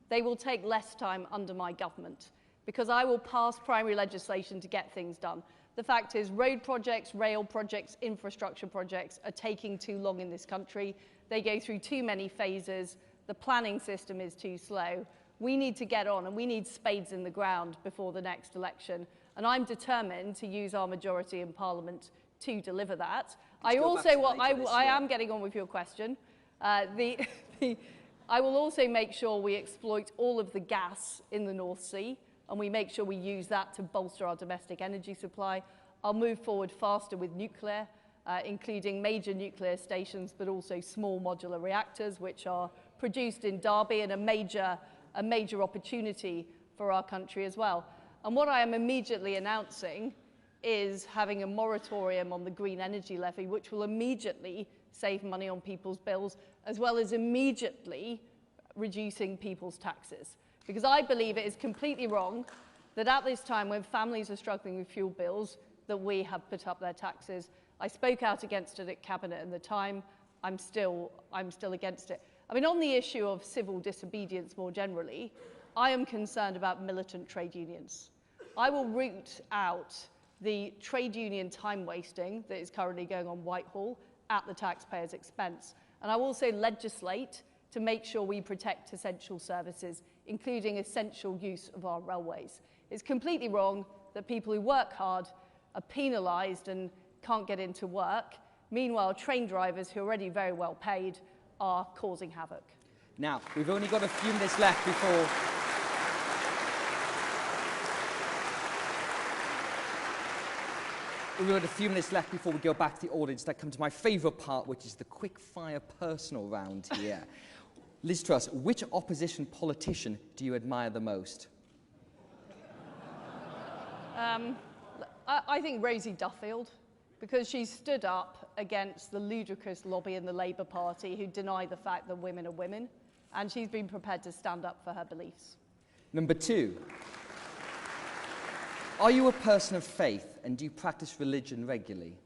They will take less time under my government because I will pass primary legislation to get things done. The fact is, road projects, rail projects, infrastructure projects are taking too long in this country. They go through too many phases. The planning system is too slow. We need to get on and we need spades in the ground before the next election. And I'm determined to use our majority in Parliament to deliver that. I am getting on with your question. I will also make sure we exploit all of the gas in the North Sea and we make sure we use that to bolster our domestic energy supply. I'll move forward faster with nuclear, including major nuclear stations, but also small modular reactors, which are produced in Derby and a major opportunity for our country as well. And what I am immediately announcing is having a moratorium on the green energy levy, which will immediately save money on people's bills, as well as immediately reducing people's taxes. Because I believe it is completely wrong that at this time when families are struggling with fuel bills, that we have put up their taxes. I spoke out against it at Cabinet at the time. I'm still against it. I mean, on the issue of civil disobedience more generally, I am concerned about militant trade unions. I will root out the trade union time wasting that is currently going on Whitehall at the taxpayer's expense. And I will also legislate to make sure we protect essential services, including essential use of our railways. It's completely wrong that people who work hard are penalised and can't get into work. Meanwhile, train drivers who are already very well paid are causing havoc. Now, we've only got a few minutes left before... We've got a few minutes left before we go back to the audience. That comes to my favourite part, which is the quick-fire personal round here. Liz Truss, which opposition politician do you admire the most? I think Rosie Duffield, because she stood up against the ludicrous lobby in the Labour Party who deny the fact that women are women, and she's been prepared to stand up for her beliefs. Number 2. Are you a person of faith and do you practice religion regularly?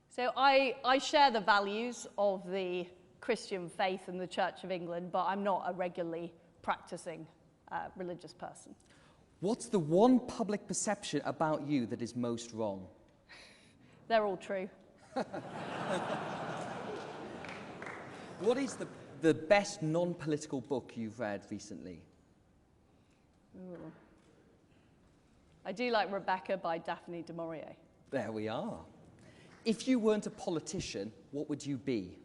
So I share the values of the Christian faith and the Church of England, but I'm not a regularly practicing religious person. What's the one public perception about you that is most wrong? They're all true. What is the best non-political book you've read recently? Ooh. I do like Rebecca by Daphne du Maurier. There we are. If you weren't a politician, what would you be?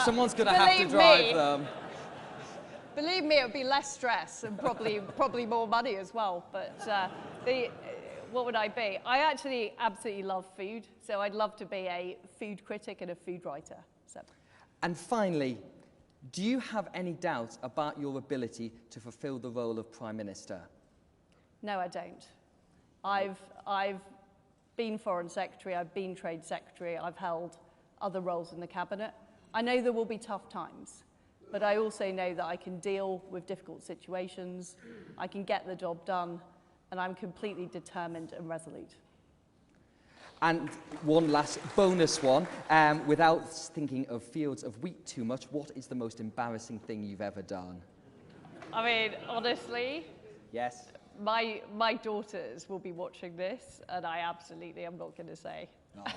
Someone's going to have to drive them. Believe me, it would be less stress and probably more money as well. But what would I be? I actually absolutely love food, so I'd love to be a food critic and a food writer. So. And finally, do you have any doubts about your ability to fulfil the role of Prime Minister? No, I don't. I've been Foreign Secretary, I've been Trade Secretary, I've held other roles in the Cabinet. I know there will be tough times, but I also know that I can deal with difficult situations, I can get the job done, and I'm completely determined and resolute. And one last bonus one, without thinking of fields of wheat too much, what is the most embarrassing thing you've ever done? I mean, honestly, yes. My daughters will be watching this, and I absolutely am not going to say. Oh.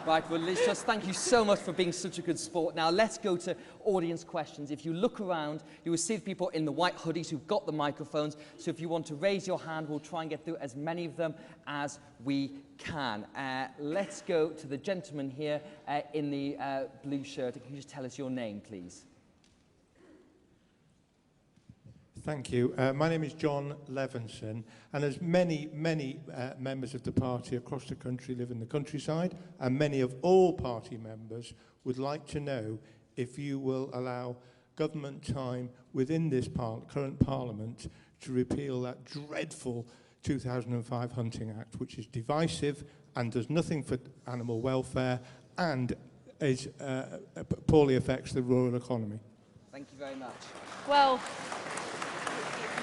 Right, well, Liz, just thank you so much for being such a good sport. Now, let's go to audience questions. If you look around, you will see the people in the white hoodies who've got the microphones. So if you want to raise your hand, we'll try and get through as many of them as we can. Let's go to the gentleman here in the blue shirt. Can you just tell us your name, please? Thank you. My name is John Levinson, and as many members of the party across the country live in the countryside, and many of all party members would like to know if you will allow government time within this current Parliament to repeal that dreadful 2005 Hunting Act, which is divisive and does nothing for animal welfare and is, poorly affects the rural economy. Thank you very much. Well,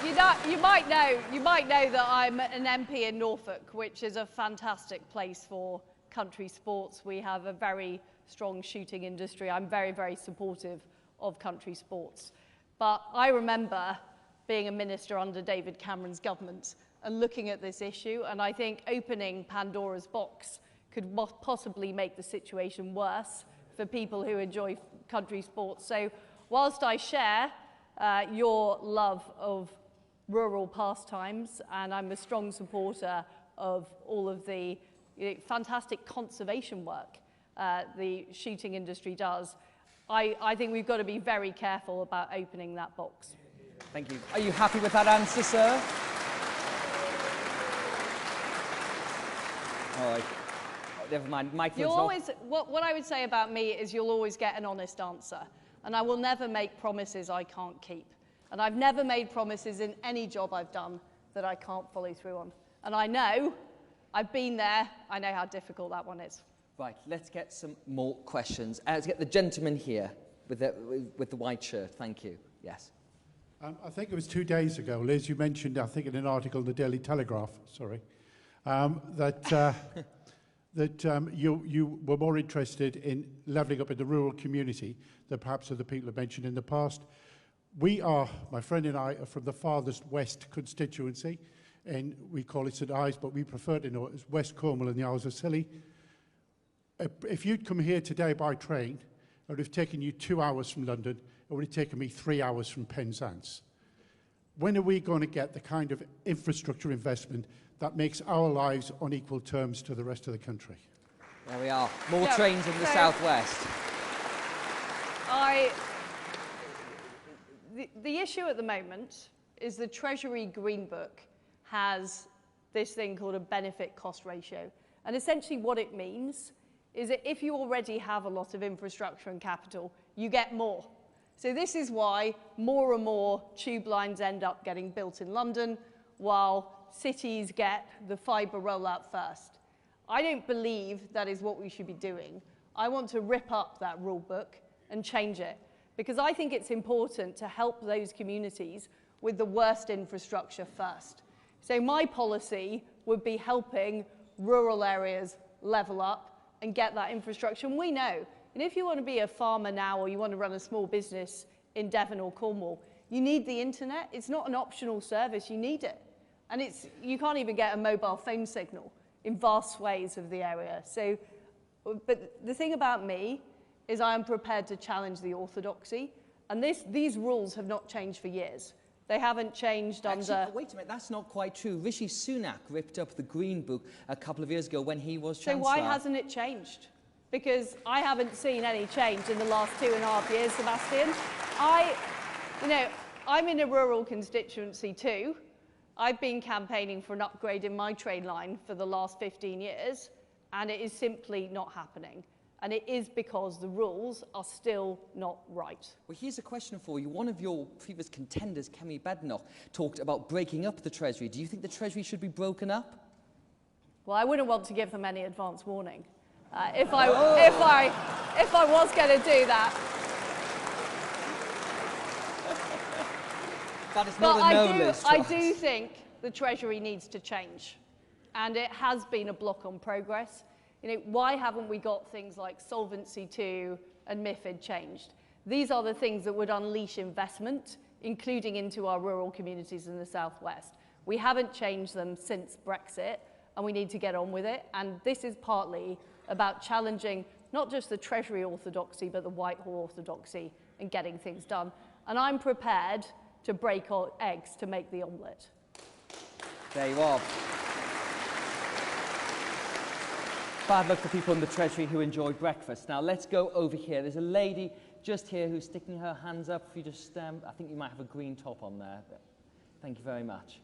you might know that I'm an MP in Norfolk, which is a fantastic place for country sports. We have a very strong shooting industry. I'm very, very supportive of country sports. But I remember being a minister under David Cameron's government and looking at this issue, and I think opening Pandora's box could possibly make the situation worse for people who enjoy country sports. So whilst I share your love of rural pastimes, and I'm a strong supporter of all of the fantastic conservation work the shooting industry does, I think we've got to be very careful about opening that box. Thank you. Are you happy with that answer, sir? All right. Never mind. What I would say about me is you'll always get an honest answer, and I will never make promises I can't keep. And I've never made promises in any job I've done that I can't follow through on. And I know, I've been there, I know how difficult that one is. Right, let's get some more questions. Let's get the gentleman here with the white shirt. Thank you. Yes. I think it was 2 days ago, Liz, you mentioned, I think in an article in the Daily Telegraph, that you were more interested in levelling up in the rural community than perhaps other people have mentioned in the past. We are, my friend and I, are from the farthest west constituency, and we call it St Ives, but we prefer to know it as West Cornwall and the Isles of Scilly. If you'd come here today by train, it would have taken you 2 hours from London. It would have taken me 3 hours from Penzance. When are we going to get the kind of infrastructure investment that makes our lives on equal terms to the rest of the country? There we are. More trains in the southwest. The issue at the moment is the Treasury Green Book has this thing called a benefit cost ratio. And essentially what it means is that if you already have a lot of infrastructure and capital, you get more. So this is why more and more tube lines end up getting built in London, while cities get the fibre rollout first. I don't believe that is what we should be doing. I want to rip up that rule book and change it, because I think it's important to help those communities with the worst infrastructure first. So my policy would be helping rural areas level up and get that infrastructure. And we know, and if you want to be a farmer now or you want to run a small business in Devon or Cornwall, you need the internet. It's not an optional service, you need it. And you can't even get a mobile phone signal in vast swathes of the area. So, but the thing about me is I am prepared to challenge the orthodoxy. And these rules have not changed for years. They haven't changed under... Wait a minute, that's not quite true. Rishi Sunak ripped up the Green Book a couple of years ago when he was Chancellor. So why hasn't it changed? Because I haven't seen any change in the last 2.5 years, Sebastian. I'm in a rural constituency too. I've been campaigning for an upgrade in my train line for the last 15 years, and it is simply not happening. And it is because the rules are still not right. Well, here's a question for you. One of your previous contenders, Kemi Badenoch, talked about breaking up the Treasury. Do you think the Treasury should be broken up? Well, I wouldn't want to give them any advance warning. If I was going to do that. That is not a no list. I do think the Treasury needs to change. And it has been a block on progress. Why haven't we got things like Solvency II and MiFID changed? These are the things that would unleash investment, including into our rural communities in the southwest. We haven't changed them since Brexit, and we need to get on with it. And this is partly about challenging not just the Treasury orthodoxy, but the Whitehall orthodoxy and getting things done. And I'm prepared to break eggs to make the omelette. There you are. Bad luck for people in the Treasury who enjoy breakfast. Now let's go over here. There's a lady just here who's sticking her hands up. If you just, I think you might have a green top on there. Thank you very much.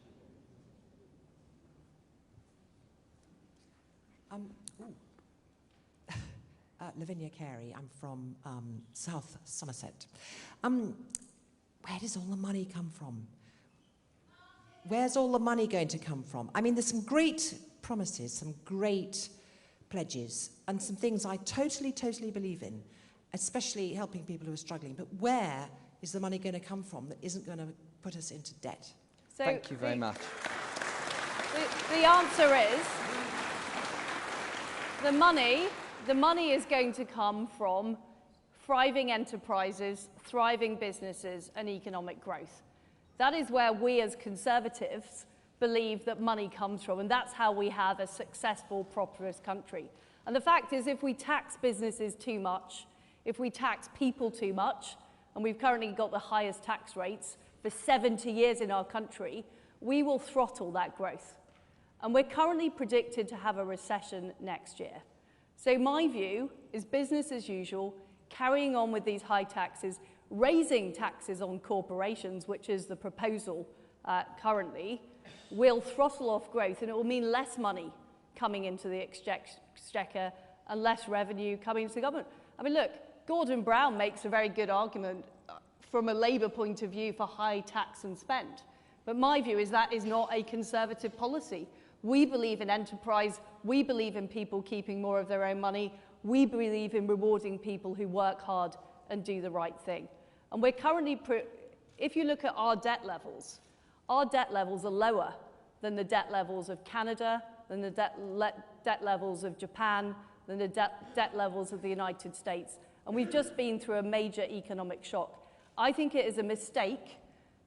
Lavinia Carey, I'm from South Somerset. Where does all the money come from? Where's all the money going to come from? I mean, there's some great promises, some great pledges, and some things I totally believe in, especially helping people who are struggling. But where is the money going to come from that isn't going to put us into debt? So thank you very much. The answer is the money is going to come from thriving enterprises, thriving businesses, and economic growth. That is where we as Conservatives believe that money comes from, and that's how we have a successful, prosperous country. And the fact is, if we tax businesses too much, if we tax people too much, and we've currently got the highest tax rates for 70 years in our country, we will throttle that growth. And we're currently predicted to have a recession next year. So my view is business as usual, carrying on with these high taxes, raising taxes on corporations, which is the proposal currently, will throttle off growth, and it will mean less money coming into the exchequer and less revenue coming into the government. I mean, look, Gordon Brown makes a very good argument from a Labour point of view for high tax and spend. But my view is that is not a Conservative policy. We believe in enterprise. We believe in people keeping more of their own money. We believe in rewarding people who work hard and do the right thing. And we're currently, if you look at our debt levels are lower than the debt levels of Canada, than the debt levels of Japan, than the debt levels of the United States. And we've just been through a major economic shock. I think it is a mistake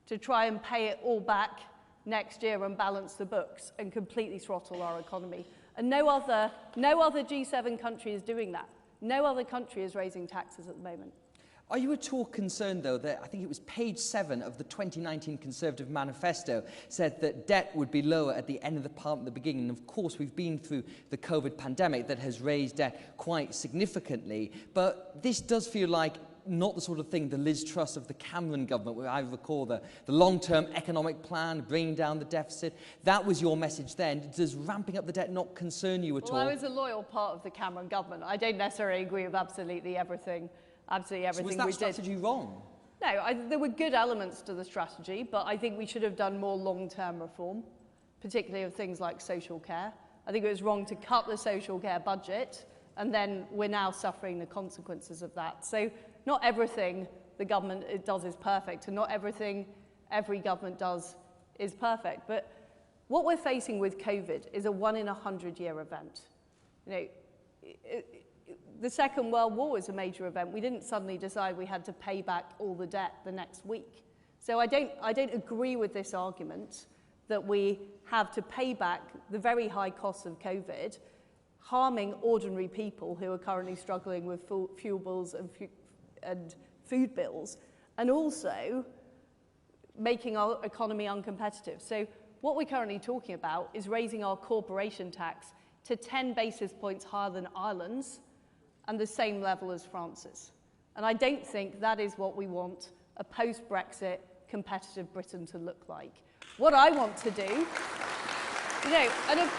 to try and pay it all back next year and balance the books and completely throttle our economy. And no other G7 country is doing that. No other country is raising taxes at the moment. Are you at all concerned, though, that I think it was page 7 of the 2019 Conservative Manifesto said that debt would be lower at the end of the part at the beginning? And of course, we've been through the COVID pandemic that has raised debt quite significantly. But this does feel like not the sort of thing the Liz Truss of the Cameron government, where I recall the long-term economic plan, bringing down the deficit. That was your message then. Does ramping up the debt not concern you at all? Well, I was a loyal part of the Cameron government. I don't necessarily agree with absolutely everything So was that strategy wrong? No, there were good elements to the strategy, but I think we should have done more long-term reform, particularly of things like social care. I think it was wrong to cut the social care budget, and then we're now suffering the consequences of that. So not everything the government does is perfect, and not everything every government does is perfect. But what we're facing with COVID is a 1-in-100-year event. You know, the Second World War was a major event. We didn't suddenly decide we had to pay back all the debt the next week. So I don't agree with this argument that we have to pay back the very high costs of COVID, harming ordinary people who are currently struggling with fuel bills and food bills, and also making our economy uncompetitive. So what we're currently talking about is raising our corporation tax to 10 basis points higher than Ireland's, and the same level as France's. And I don't think that is what we want a post-Brexit competitive Britain to look like. What I want to do, you know, and of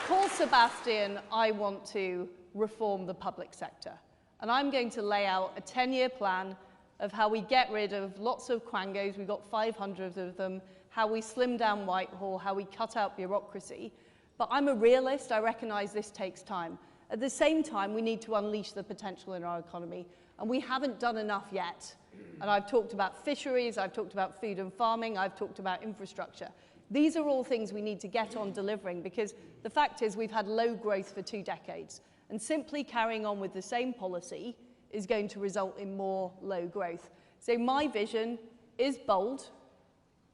course, Sebastian, I want to reform the public sector. And I'm going to lay out a 10-year plan of how we get rid of lots of quangos, we've got 500 of them, how we slim down Whitehall, how we cut out bureaucracy. But I'm a realist, I recognise this takes time. At the same time, we need to unleash the potential in our economy, and we haven't done enough yet. And I've talked about fisheries, I've talked about food and farming, I've talked about infrastructure. These are all things we need to get on delivering, because the fact is we've had low growth for 2 decades, and simply carrying on with the same policy is going to result in more low growth. So my vision is bold,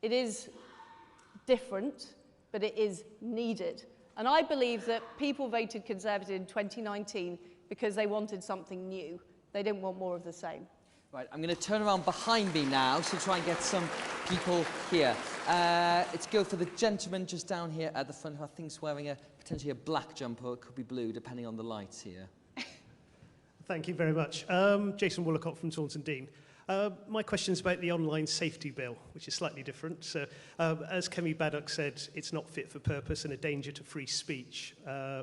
it is different, but it is needed. And I believe that people voted Conservative in 2019 because they wanted something new. They didn't want more of the same. Right, I'm going to turn around behind me now to try and get some people here. Let's go for the gentleman just down here at the front, who I think is wearing potentially a black jumper, or it could be blue, depending on the lights here. Thank you very much. Jason Woolacott from Taunton Dean. My question is about the online safety bill, which is slightly different. So, as Kemi Baddock said, it's not fit for purpose and a danger to free speech.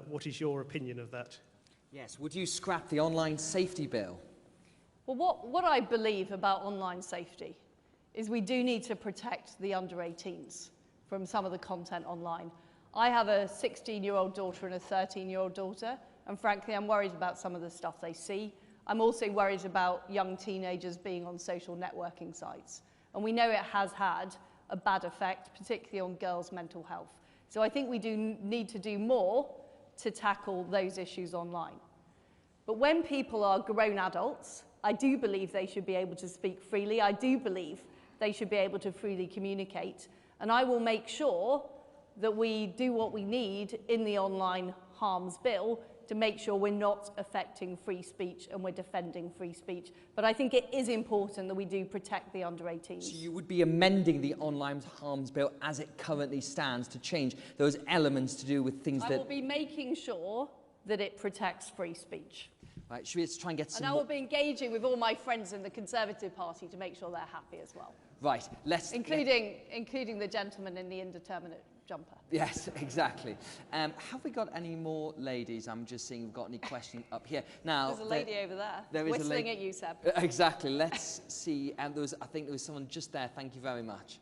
What is your opinion of that? Yes, would you scrap the online safety bill? Well, what I believe about online safety is we do need to protect the under 18s from some of the content online. I have a 16-year-old daughter and a 13-year-old daughter, and frankly, I'm worried about some of the stuff they see. I'm also worried about young teenagers being on social networking sites. And we know it has had a bad effect, particularly on girls' mental health. So I think we do need to do more to tackle those issues online. But when people are grown adults, I do believe they should be able to speak freely. I do believe they should be able to freely communicate. And I will make sure that we do what we need in the online harms bill to make sure we're not affecting free speech and we're defending free speech. But I think it is important that we do protect the under 18s. So you would be amending the online harms bill as it currently stands to change those elements to do with things that... I will be making sure that it protects free speech. Right, should we try and get some... And I will be engaging with all my friends in the Conservative Party to make sure they're happy as well. Right, let's... Including the gentleman in the indeterminate jumper. Yes, exactly. Have we got any more ladies? I'm just seeing if we've got any questions up here. Now, there's a lady over there, there is whistling at you, Seb. Exactly. Let's see. I think there was someone just there. Thank you very much.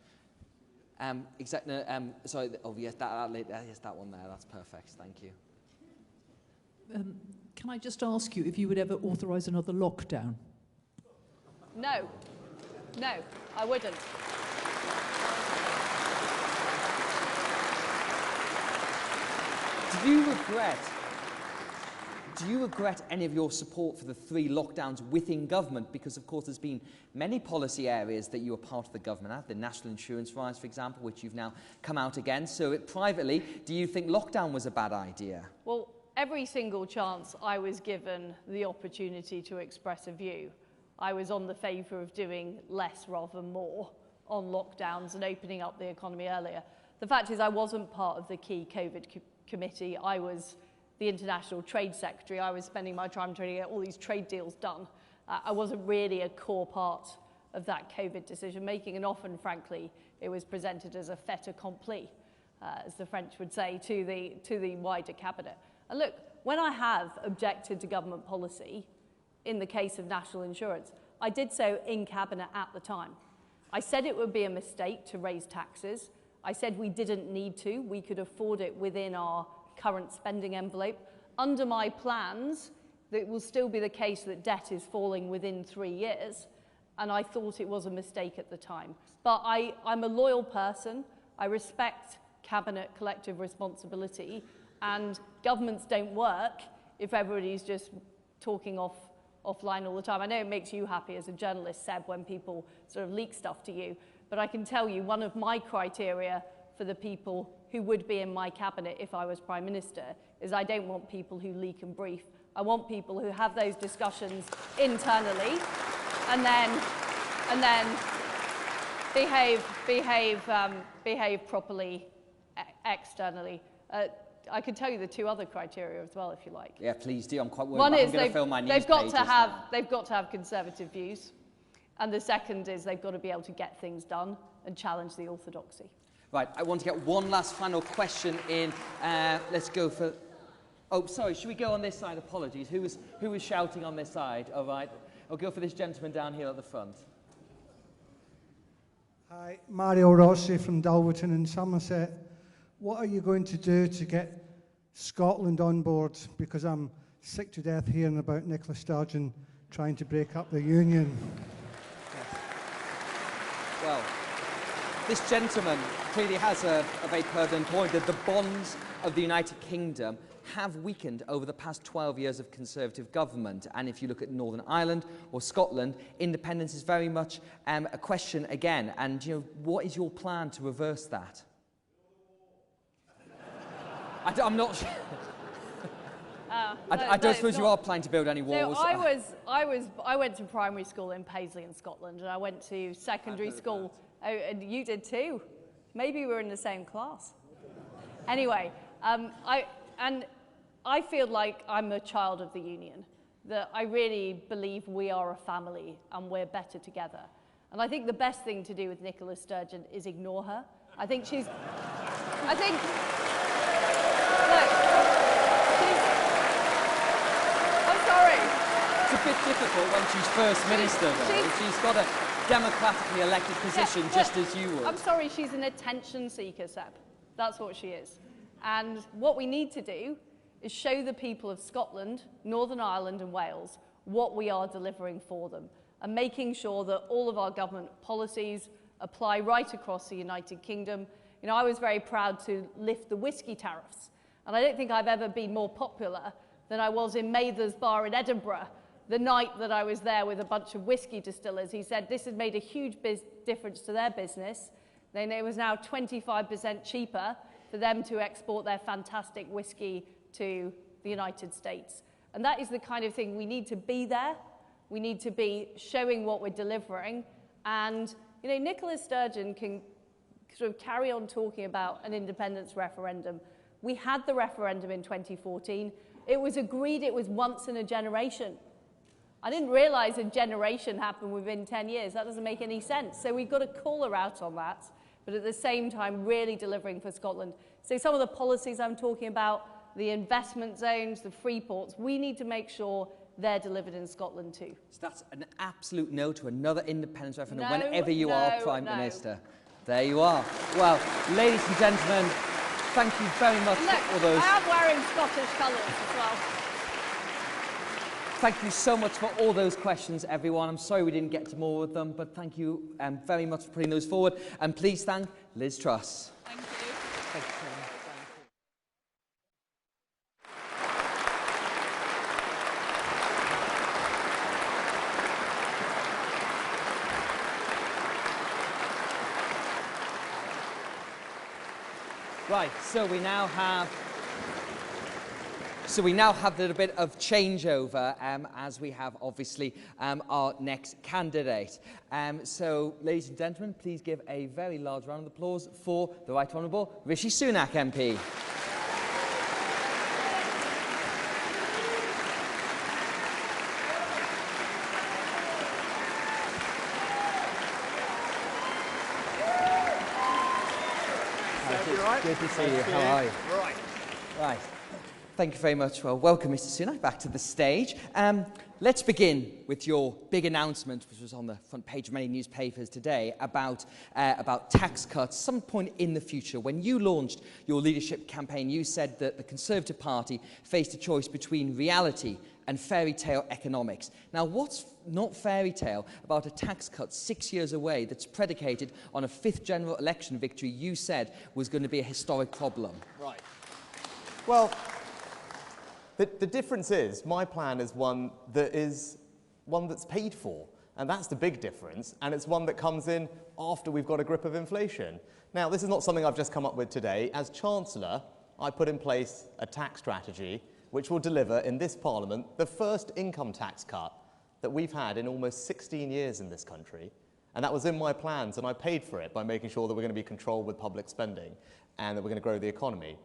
Exactly. Sorry. Oh, yes, yes, that one there. That's perfect. Thank you. Can I just ask you if you would ever authorise another lockdown? No. No, I wouldn't. Do you regret any of your support for the 3 lockdowns within government? Because, of course, there's been many policy areas that you were part of the government at, the national insurance rise, for example, which you've now come out against. So, privately, do you think lockdown was a bad idea? Well, every single chance I was given the opportunity to express a view, I was on the favour of doing less rather than more on lockdowns and opening up the economy earlier. The fact is I wasn't part of the key COVID committee. I was the International Trade Secretary. I was spending my time trying to get all these trade deals done. I wasn't really a core part of that COVID decision making, and often, frankly, it was presented as a fait accompli, as the French would say, to the wider cabinet. And look, when I have objected to government policy in the case of national insurance, I did so in cabinet at the time. I said it would be a mistake to raise taxes. I said we didn't need to. We could afford it within our current spending envelope. Under my plans, it will still be the case that debt is falling within 3 years, and I thought it was a mistake at the time. But I'm a loyal person. I respect cabinet collective responsibility, and governments don't work if everybody's just talking offline all the time. I know it makes you happy as a journalist, Seb, when people sort of leak stuff to you, but I can tell you one of my criteria for the people who would be in my cabinet if I was Prime Minister is I don't want people who leak and brief. I want people who have those discussions internally and then behave properly externally. I could tell you the 2 other criteria as well, if you like. Yeah, please do. I'm quite worried. One is they've got to have conservative views, and the second is they've got to be able to get things done and challenge the orthodoxy. Right, I want to get one last final question in. Let's go for... Oh, sorry, should we go on this side? Apologies. Who was shouting on this side? All right. I'll go for this gentleman down here at the front. Hi, Mario Rossi from Dalverton in Somerset. What are you going to do to get Scotland on board? Because I'm sick to death hearing about Nicola Sturgeon trying to break up the union. Well, this gentleman clearly has a very pertinent point that the bonds of the United Kingdom have weakened over the past 12 years of Conservative government. And if you look at Northern Ireland or Scotland, independence is very much a question again. And, you know, what is your plan to reverse that? I'm not sure. I don't suppose you are planning to build any walls. So I went to primary school in Paisley in Scotland, and I went to secondary school. Oh, and you did too. Maybe we were in the same class. Anyway, I feel like I'm a child of the union. that I really believe we are a family and we're better together. And I think the best thing to do with Nicola Sturgeon is ignore her. I think she's, look, I'm sorry. It's a bit difficult when she's First Minister, though. She's got a democratically elected position, just as you would. I'm sorry, she's an attention seeker, Seb. That's what she is. And what we need to do is show the people of Scotland, Northern Ireland and Wales what we are delivering for them, and making sure that all of our government policies apply right across the United Kingdom. You know, I was very proud to lift the whisky tariffs, and I don't think I've ever been more popular than I was in Mather's Bar in Edinburgh the night that I was there with a bunch of whisky distillers. He said this had made a huge difference to their business. Then it was now 25% cheaper for them to export their fantastic whisky to the United States. And that is the kind of thing we need to be there. We need to be showing what we're delivering. And, you know, Nicola Sturgeon can sort of carry on talking about an independence referendum. We had the referendum in 2014. It was agreed it was once in a generation. I didn't realise a generation happened within 10 years. That doesn't make any sense. So we've got to call her out on that, but at the same time, really delivering for Scotland. So some of the policies I'm talking about, the investment zones, the free ports, we need to make sure they're delivered in Scotland too. So that's an absolute no to another independence referendum whenever you are Prime Minister. There you are. Well, ladies and gentlemen, thank you very much for all those. I am wearing Scottish colours as well. Thank you so much for all those questions, everyone. I'm sorry we didn't get to more of them, but thank you very much for putting those forward. And please thank Liz Truss. Thank you. Thank you very much. Right, so we now have a little bit of changeover as we have, obviously, our next candidate. So, ladies and gentlemen, please give a very large round of applause for the Right Honourable Rishi Sunak MP. Good to see you. How are you? Right. Thank you very much. Well, welcome, Mr. Sunak, back to the stage. Let's begin with your big announcement, which was on the front page of many newspapers today, about tax cuts. Some point in the future, when you launched your leadership campaign, you said that the Conservative Party faced a choice between reality and fairy tale economics. Now, what's not fairy tale about a tax cut 6 years away that's predicated on a fifth general election victory you said was going to be a historic problem? Right. Well, the difference is my plan is one that's paid for. And that's the big difference. And it's one that comes in after we've got a grip of inflation. Now, this is not something I've just come up with today. As Chancellor, I put in place a tax strategy which will deliver in this Parliament the first income tax cut that we've had in almost 16 years in this country. And that was in my plans, and I paid for it by making sure that we're going to be controlled with public spending and that we're going to grow the economy.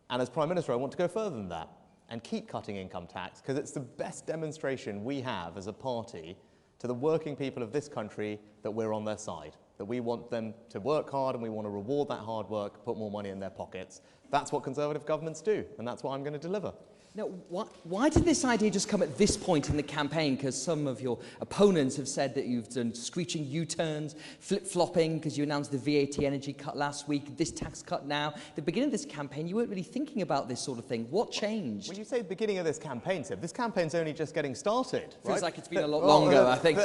And as Prime Minister, I want to go further than that and keep cutting income tax, because it's the best demonstration we have as a party to the working people of this country that we're on their side, that we want them to work hard and we want to reward that hard work, put more money in their pockets. That's what Conservative governments do, and that's what I'm going to deliver. Now, why did this idea just come at this point in the campaign? Because some of your opponents have said that you've done screeching U-turns, flip-flopping, because you announced the VAT energy cut last week, this tax cut now. At the beginning of this campaign, you weren't really thinking about this sort of thing. What changed? When you say the beginning of this campaign, Seb, this campaign's only just getting started. Feels like it's been a lot longer, I think.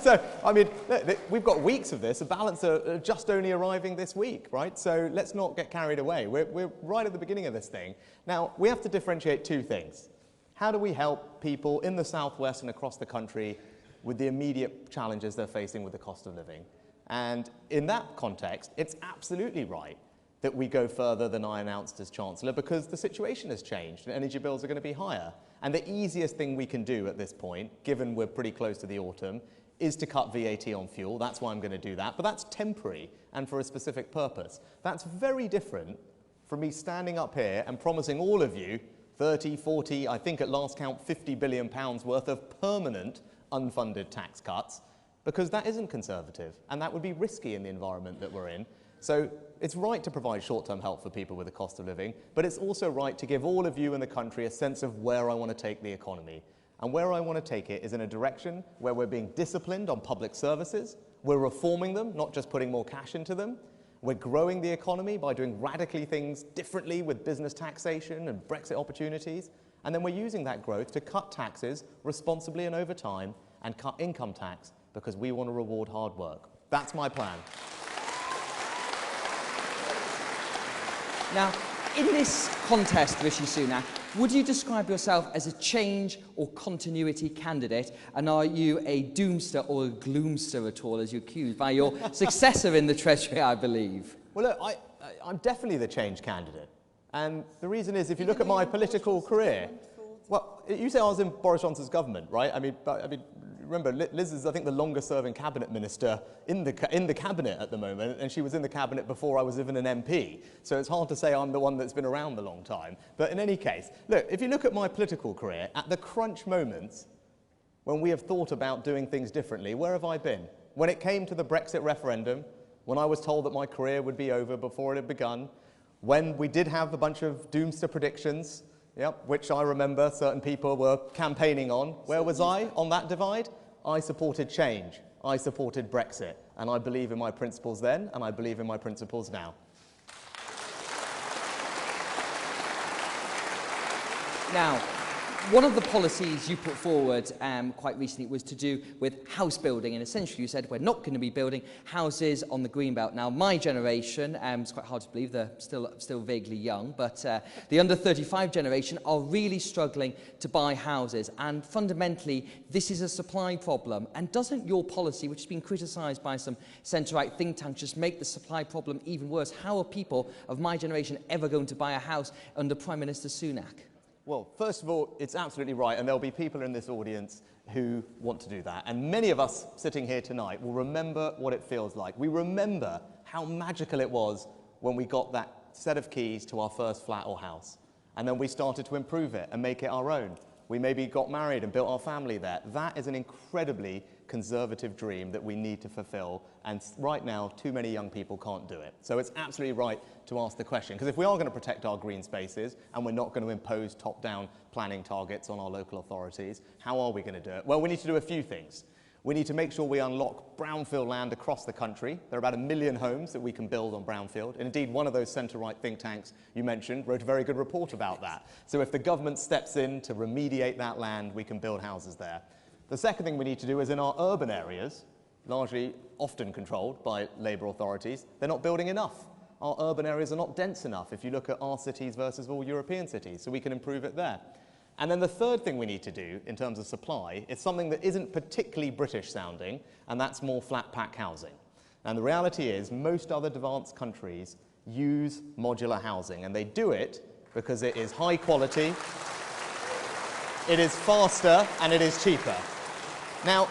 So, I mean, we've got weeks of this. The balance are just only arriving this week, right? So let's not get carried away. We're right at the beginning of this thing. Now, we have to differentiate two things. How do we help people in the southwest and across the country with the immediate challenges they're facing with the cost of living? And in that context, it's absolutely right that we go further than I announced as Chancellor, because the situation has changed and energy bills are going to be higher. And the easiest thing we can do at this point, given we're pretty close to the autumn, is to cut VAT on fuel. That's why I'm going to do that. But that's temporary and for a specific purpose. That's very different from me standing up here and promising all of you 30, 40, I think at last count £50 billion worth of permanent unfunded tax cuts, because that isn't conservative, and that would be risky in the environment that we're in. So it's right to provide short-term help for people with the cost of living, but it's also right to give all of you in the country a sense of where I want to take the economy. And where I want to take it is in a direction where we're being disciplined on public services, we're reforming them, not just putting more cash into them, we're growing the economy by doing radically things differently with business taxation and Brexit opportunities, and then we're using that growth to cut taxes responsibly and over time and cut income tax because we want to reward hard work. That's my plan. Now, in this contest, Rishi Sunak, would you describe yourself as a change or continuity candidate? And are you a doomster or a gloomster at all, as you're accused by your successor in the Treasury, I believe? Well, look, I'm definitely the change candidate. And the reason is, if you look at my political career, well, you say I was in Boris Johnson's government, right? I mean, remember, Liz is, I think, the longest-serving cabinet minister in the cabinet at the moment, and she was in the cabinet before I was even an MP. So it's hard to say I'm the one that's been around a long time. But in any case, look, if you look at my political career, at the crunch moments when we have thought about doing things differently, where have I been? When it came to the Brexit referendum, when I was told that my career would be over before it had begun, when we did have a bunch of doomster predictions, yep, which I remember certain people were campaigning on. Where was I on that divide? I supported change. I supported Brexit. And I believe in my principles then, and I believe in my principles now. Now, one of the policies you put forward quite recently was to do with house building, and essentially you said we're not going to be building houses on the Greenbelt. Now, my generation, it's quite hard to believe, they're still vaguely young, but the under-35 generation are really struggling to buy houses, and fundamentally this is a supply problem. And doesn't your policy, which has been criticised by some centre-right think tanks, just make the supply problem even worse? How are people of my generation ever going to buy a house under Prime Minister Sunak? Well, first of all, it's absolutely right, and there'll be people in this audience who want to do that. And many of us sitting here tonight will remember what it feels like. We remember how magical it was when we got that set of keys to our first flat or house. And then we started to improve it and make it our own. We maybe got married and built our family there. That is an incredibly conservative dream that we need to fulfill, and right now too many young people can't do it. So it's absolutely right to ask the question, because if we are going to protect our green spaces and we're not going to impose top-down planning targets on our local authorities, how are we going to do it? Well, we need to do a few things. We need to make sure we unlock brownfield land across the country. There are about 1 million homes that we can build on brownfield. And indeed, one of those centre-right think tanks you mentioned wrote a very good report about that. So if the government steps in to remediate that land, we can build houses there. The second thing we need to do is in our urban areas, largely often controlled by Labour authorities, they're not building enough. Our urban areas are not dense enough if you look at our cities versus all European cities, so we can improve it there. And then the third thing we need to do in terms of supply is something that isn't particularly British sounding, and that's more flat pack housing. And the reality is most other advanced countries use modular housing, and they do it because it is high quality, it is faster, and it is cheaper. Now,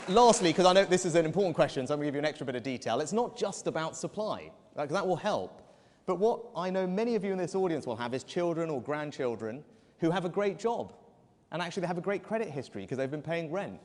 lastly, because I know this is an important question, so I'm going to give you an extra bit of detail, it's not just about supply, because that will help. But what I know many of you in this audience will have is children or grandchildren who have a great job, and actually they have a great credit history because they've been paying rent.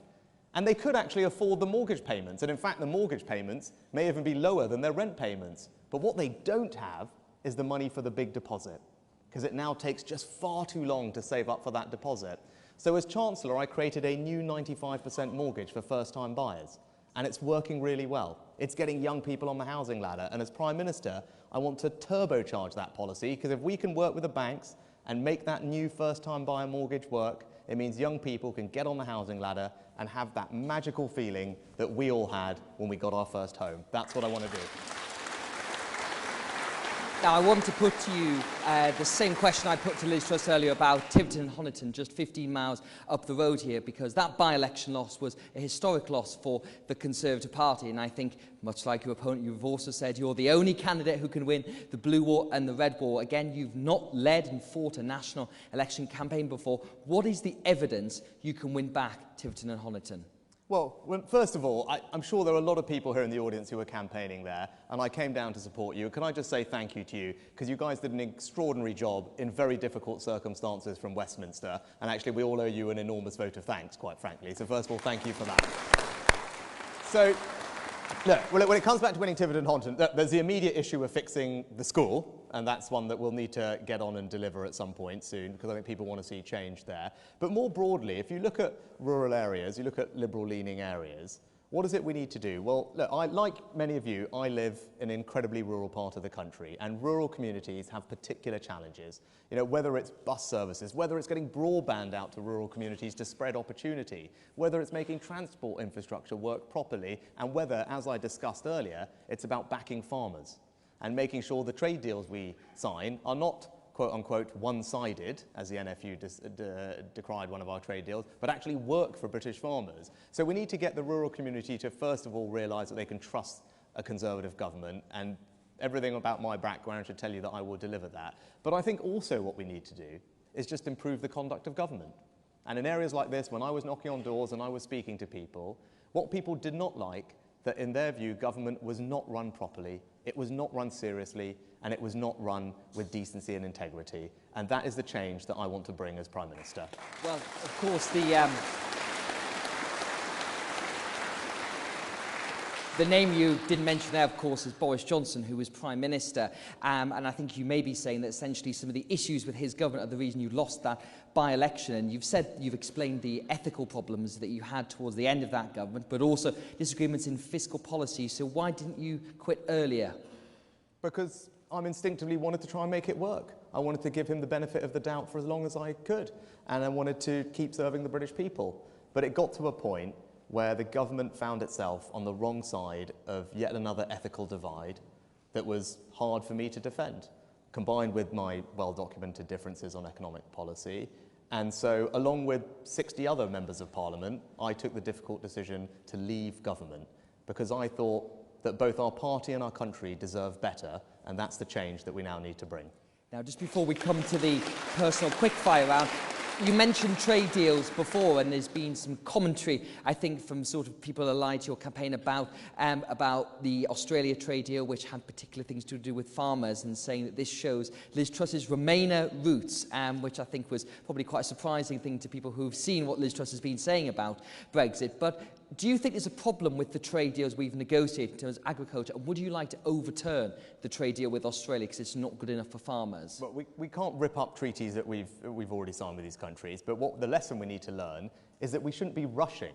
And they could actually afford the mortgage payments, and in fact the mortgage payments may even be lower than their rent payments. But what they don't have is the money for the big deposit, because it now takes just far too long to save up for that deposit. So as Chancellor, I created a new 95% mortgage for first-time buyers, and it's working really well. It's getting young people on the housing ladder, and as Prime Minister, I want to turbocharge that policy, because if we can work with the banks and make that new first-time buyer mortgage work, it means young people can get on the housing ladder and have that magical feeling that we all had when we got our first home. That's what I want to do. Now, I want to put to you the same question I put to Liz Truss earlier about Tiverton and Honiton, just 15 miles up the road here, because that by-election loss was a historic loss for the Conservative Party. And I think, much like your opponent, you've also said you're the only candidate who can win the blue war and the red war. Again, you've not led and fought a national election campaign before. What is the evidence you can win back Tiverton and Honiton? Well, first of all, I'm sure there are a lot of people here in the audience who are campaigning there, and I came down to support you. Can I just say thank you to you, because you guys did an extraordinary job in very difficult circumstances from Westminster, and actually we all owe you an enormous vote of thanks, quite frankly. So first of all, thank you for that. So, look, when it comes back to winning Tiverton-Honton, there's the immediate issue of fixing the school, and that's one that we'll need to get on and deliver at some point soon, because I think people want to see change there. But more broadly, if you look at rural areas, you look at liberal-leaning areas, what is it we need to do? Well, look, like many of you, I live in an incredibly rural part of the country, and rural communities have particular challenges. You know, whether it's bus services, whether it's getting broadband out to rural communities to spread opportunity, whether it's making transport infrastructure work properly, and whether, as I discussed earlier, it's about backing farmers and making sure the trade deals we sign are not, quote-unquote, one-sided, as the NFU decried one of our trade deals, but actually work for British farmers. So we need to get the rural community to, first of all, realise that they can trust a Conservative government, and everything about my background should tell you that I will deliver that. But I think also what we need to do is just improve the conduct of government. And in areas like this, when I was knocking on doors and I was speaking to people, what people did not like, that in their view, government was not run properly, it was not run seriously, and it was not run with decency and integrity. And that is the change that I want to bring as Prime Minister. Well, of course, the name you didn't mention there, of course, is Boris Johnson, who was Prime Minister. And I think you may be saying that essentially some of the issues with his government are the reason you lost that by-election. And you've explained the ethical problems that you had towards the end of that government, but also disagreements in fiscal policy. So why didn't you quit earlier? Because I instinctively wanted to try and make it work. I wanted to give him the benefit of the doubt for as long as I could. And I wanted to keep serving the British people. But it got to a point where the government found itself on the wrong side of yet another ethical divide that was hard for me to defend, combined with my well-documented differences on economic policy. And so, along with 60 other members of Parliament, I took the difficult decision to leave government, because I thought that both our party and our country deserve better, and that's the change that we now need to bring. Now, just before we come to the personal quickfire round, you mentioned trade deals before, and there's been some commentary, I think, from sort of people allied to your campaign about the Australia trade deal, which had particular things to do with farmers, and saying that this shows Liz Truss's Remainer roots, which I think was probably quite a surprising thing to people who've seen what Liz Truss has been saying about Brexit. But do you think there's a problem with the trade deals we've negotiated in terms of agriculture? And would you like to overturn the trade deal with Australia because it's not good enough for farmers? Well, we can't rip up treaties that we've already signed with these countries, but what the lesson we need to learn is that we shouldn't be rushing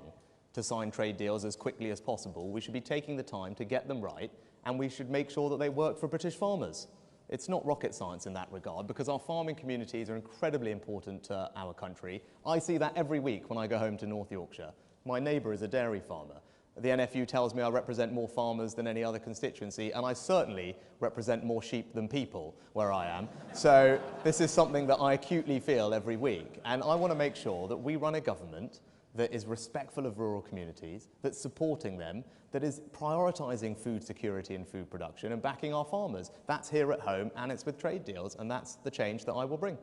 to sign trade deals as quickly as possible. We should be taking the time to get them right, and we should make sure that they work for British farmers. It's not rocket science in that regard, because our farming communities are incredibly important to our country. I see that every week when I go home to North Yorkshire. My neighbour is a dairy farmer. The NFU tells me I represent more farmers than any other constituency, and I certainly represent more sheep than people where I am. So this is something that I acutely feel every week. And I want to make sure that we run a government that is respectful of rural communities, that's supporting them, that is prioritising food security and food production and backing our farmers. That's here at home, and it's with trade deals, and that's the change that I will bring.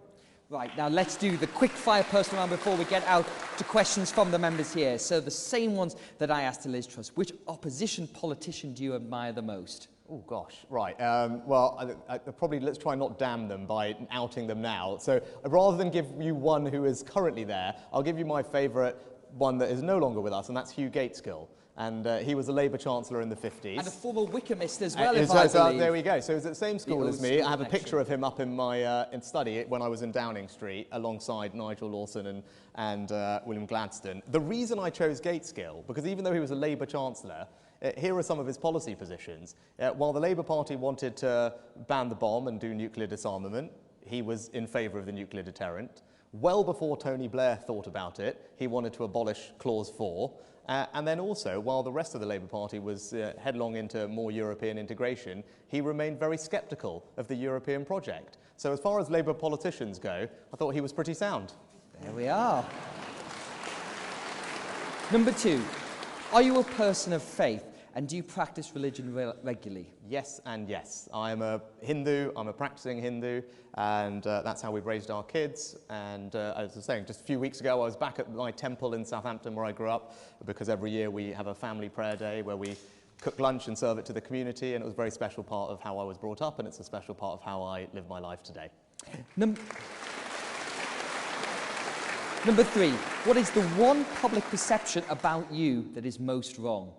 Right, now let's do the quick-fire personal round before we get out to questions from the members here. So the same ones that I asked to Liz Truss. Which opposition politician do you admire the most? Oh, gosh, right. Well, probably let's try and not damn them by outing them now. So rather than give you one who is currently there, I'll give you my favourite one that is no longer with us, and that's Hugh Gateskill. And he was a Labour Chancellor in the 50s. And a former Wycomist as well, if I believe. There we go. So he was at the same school as me. I have a picture of him up in my study when I was in Downing Street, alongside Nigel Lawson and William Gladstone. The reason I chose Gateskill, because even though he was a Labour Chancellor, here are some of his policy positions. While the Labour Party wanted to ban the bomb and do nuclear disarmament, he was in favour of the nuclear deterrent. Well before Tony Blair thought about it, he wanted to abolish Clause 4. And then also, while the rest of the Labour Party was headlong into more European integration, he remained very sceptical of the European project. So as far as Labour politicians go, I thought he was pretty sound. There we are. Number 2, are you a person of faith? And do you practice religion regularly? Yes and yes. I'm a Hindu, I'm a practicing Hindu, and that's how we've raised our kids. And as I was saying, just a few weeks ago, I was back at my temple in Southampton where I grew up, because every year we have a family prayer day where we cook lunch and serve it to the community, and it was a very special part of how I was brought up, and it's a special part of how I live my life today. Number 3, what is the one public perception about you that is most wrong?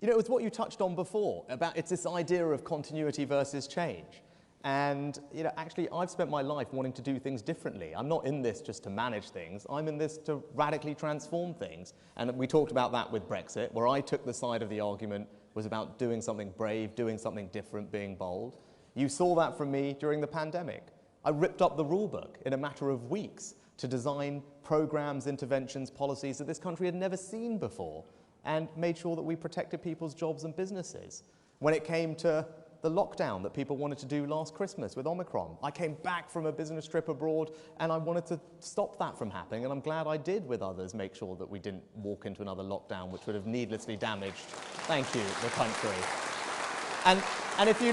You know, it was what you touched on before, about it's this idea of continuity versus change. And, you know, actually, I've spent my life wanting to do things differently. I'm not in this just to manage things. I'm in this to radically transform things. And we talked about that with Brexit, where I took the side of the argument was about doing something brave, doing something different, being bold. You saw that from me during the pandemic. I ripped up the rule book in a matter of weeks to design programs, interventions, policies that this country had never seen before, and made sure that we protected people's jobs and businesses. When it came to the lockdown that people wanted to do last Christmas with Omicron, I came back from a business trip abroad and I wanted to stop that from happening, and I'm glad I did with others, make sure that we didn't walk into another lockdown which would have needlessly damaged, thank you, the country. And if you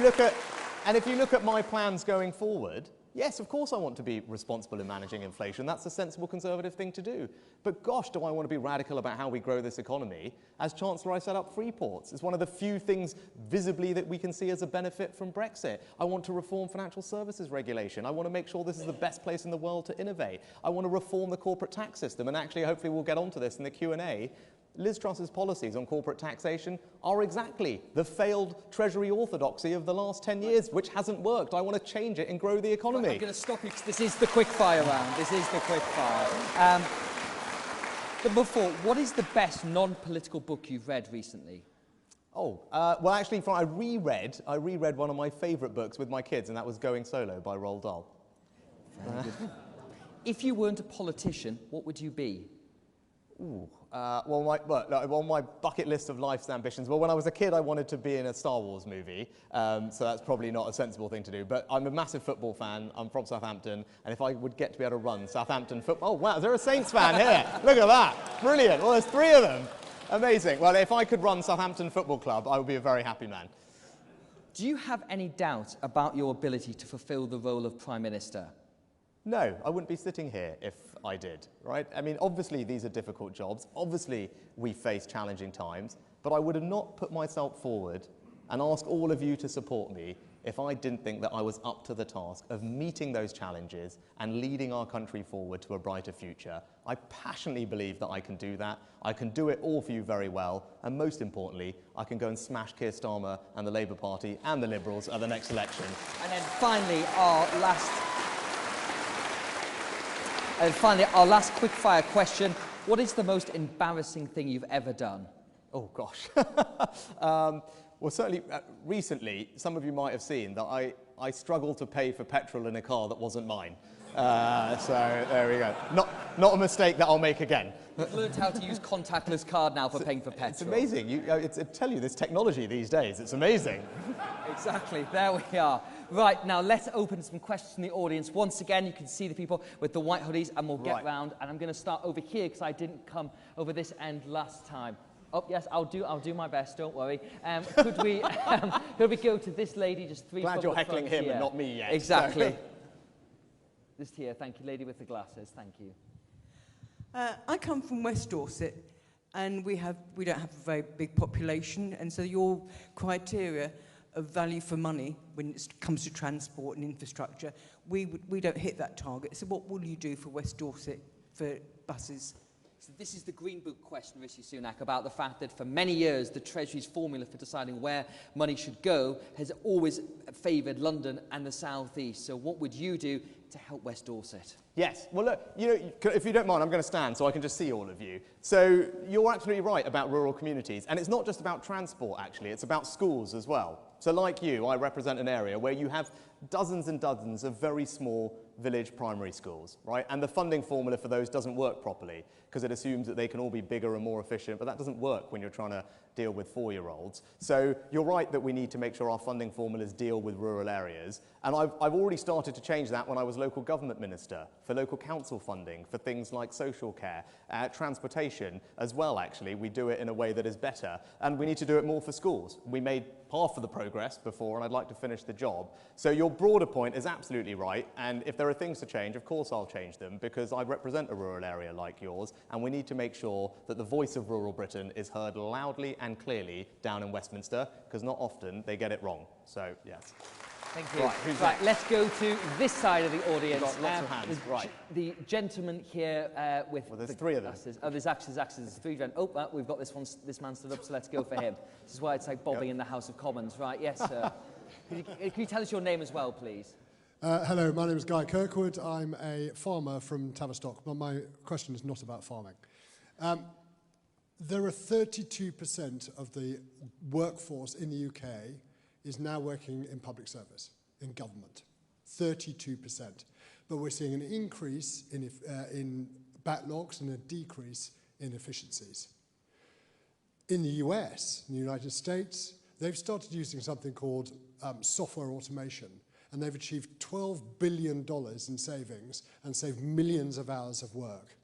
look at my plans going forward, yes, of course I want to be responsible in managing inflation. That's a sensible Conservative thing to do. But gosh, do I want to be radical about how we grow this economy. As Chancellor, I set up free ports. It's one of the few things visibly that we can see as a benefit from Brexit. I want to reform financial services regulation. I want to make sure this is the best place in the world to innovate. I want to reform the corporate tax system. And actually, hopefully we'll get onto this in the Q&A. Liz Truss's policies on corporate taxation are exactly the failed Treasury orthodoxy of the last 10 years, which hasn't worked. I want to change it and grow the economy. I'm going to stop you because this is the quickfire round. This is the quickfire. Number 4, what is the best non-political book you've read recently? Well, actually, I reread one of my favourite books with my kids, and that was Going Solo by Roald Dahl. If you weren't a politician, what would you be? On my bucket list of life's ambitions, well, when I was a kid, I wanted to be in a Star Wars movie, so that's probably not a sensible thing to do. But I'm a massive football fan. I'm from Southampton, and if I would get to be able to run Southampton football... Oh, wow, is there a Saints fan here? Look at that. Brilliant. Well, there's 3 of them. Amazing. Well, if I could run Southampton Football Club, I would be a very happy man. Do you have any doubt about your ability to fulfil the role of Prime Minister? No, I wouldn't be sitting here if I did, right? I mean, obviously these are difficult jobs. Obviously we face challenging times, but I would have not put myself forward and asked all of you to support me if I didn't think that I was up to the task of meeting those challenges and leading our country forward to a brighter future. I passionately believe that I can do that. I can do it all for you very well. And most importantly, I can go and smash Keir Starmer and the Labour Party and the Liberals at the next election. And then finally, our last quick-fire question. What is the most embarrassing thing you've ever done? Oh, gosh. Well, certainly, recently, some of you might have seen that I struggled to pay for petrol in a car that wasn't mine. So there we go. Not a mistake that I'll make again. You've learned how to use contactless card now for paying for petrol. It's amazing. I tell you, this technology these days, it's amazing. Exactly. There we are. Right, now let's open some questions from the audience. Once again, you can see the people with the white hoodies, and we'll get round. And I'm going to start over here because I didn't come over this end last time. Oh, yes, I'll do my best, don't worry. Could we go to this lady just 3 Glad you're heckling him and not me yet. Exactly. So. Just here, thank you, lady with the glasses, thank you. I come from West Dorset, and we don't have a very big population, and so your criteria of value for money when it comes to transport and infrastructure, we don't hit that target. So what will you do for West Dorset for buses? So this is the Green Book question, Rishi Sunak, about the fact that for many years the Treasury's formula for deciding where money should go has always favoured London and the South East. So what would you do to help West Dorset? Yes. Well, look, if you don't mind, I'm going to stand so I can just see all of you. So you're absolutely right about rural communities. And it's not just about transport, actually. It's about schools as well. So like you, I represent an area where you have dozens and dozens of very small village primary schools, right? And the funding formula for those doesn't work properly because it assumes that they can all be bigger and more efficient, but that doesn't work when you're trying to deal with 4-year-olds. So you're right that we need to make sure our funding formulas deal with rural areas. And I've already started to change that when I was local government minister, for local council funding, for things like social care, transportation as well, actually. We do it in a way that is better. And we need to do it more for schools. We made half of the progress before, and I'd like to finish the job. So your broader point is absolutely right. And if there are things to change, of course I'll change them, because I represent a rural area like yours, and we need to make sure that the voice of rural Britain is heard loudly and clearly down in Westminster, because not often they get it wrong. So, yes. Thank you. Right, let's go to this side of the audience. We've got lots of hands. Right. The gentleman here with... Well, there's three of them. Oh, there's three gentlemen. Oh, we've got this man stood up, so let's go for him. This is why it's like Bobby in the House of Commons. Right, yes, sir. Can you tell us your name as well, please? Hello, my name is Guy Kirkwood. I'm a farmer from Tavistock, but my question is not about farming. There are 32% of the workforce in the UK is now working in public service, in government. 32%. But we're seeing an increase in backlogs and a decrease in efficiencies. In the US, in the United States, they've started using something called software automation, and they've achieved $12 billion in savings and saved millions of hours of work.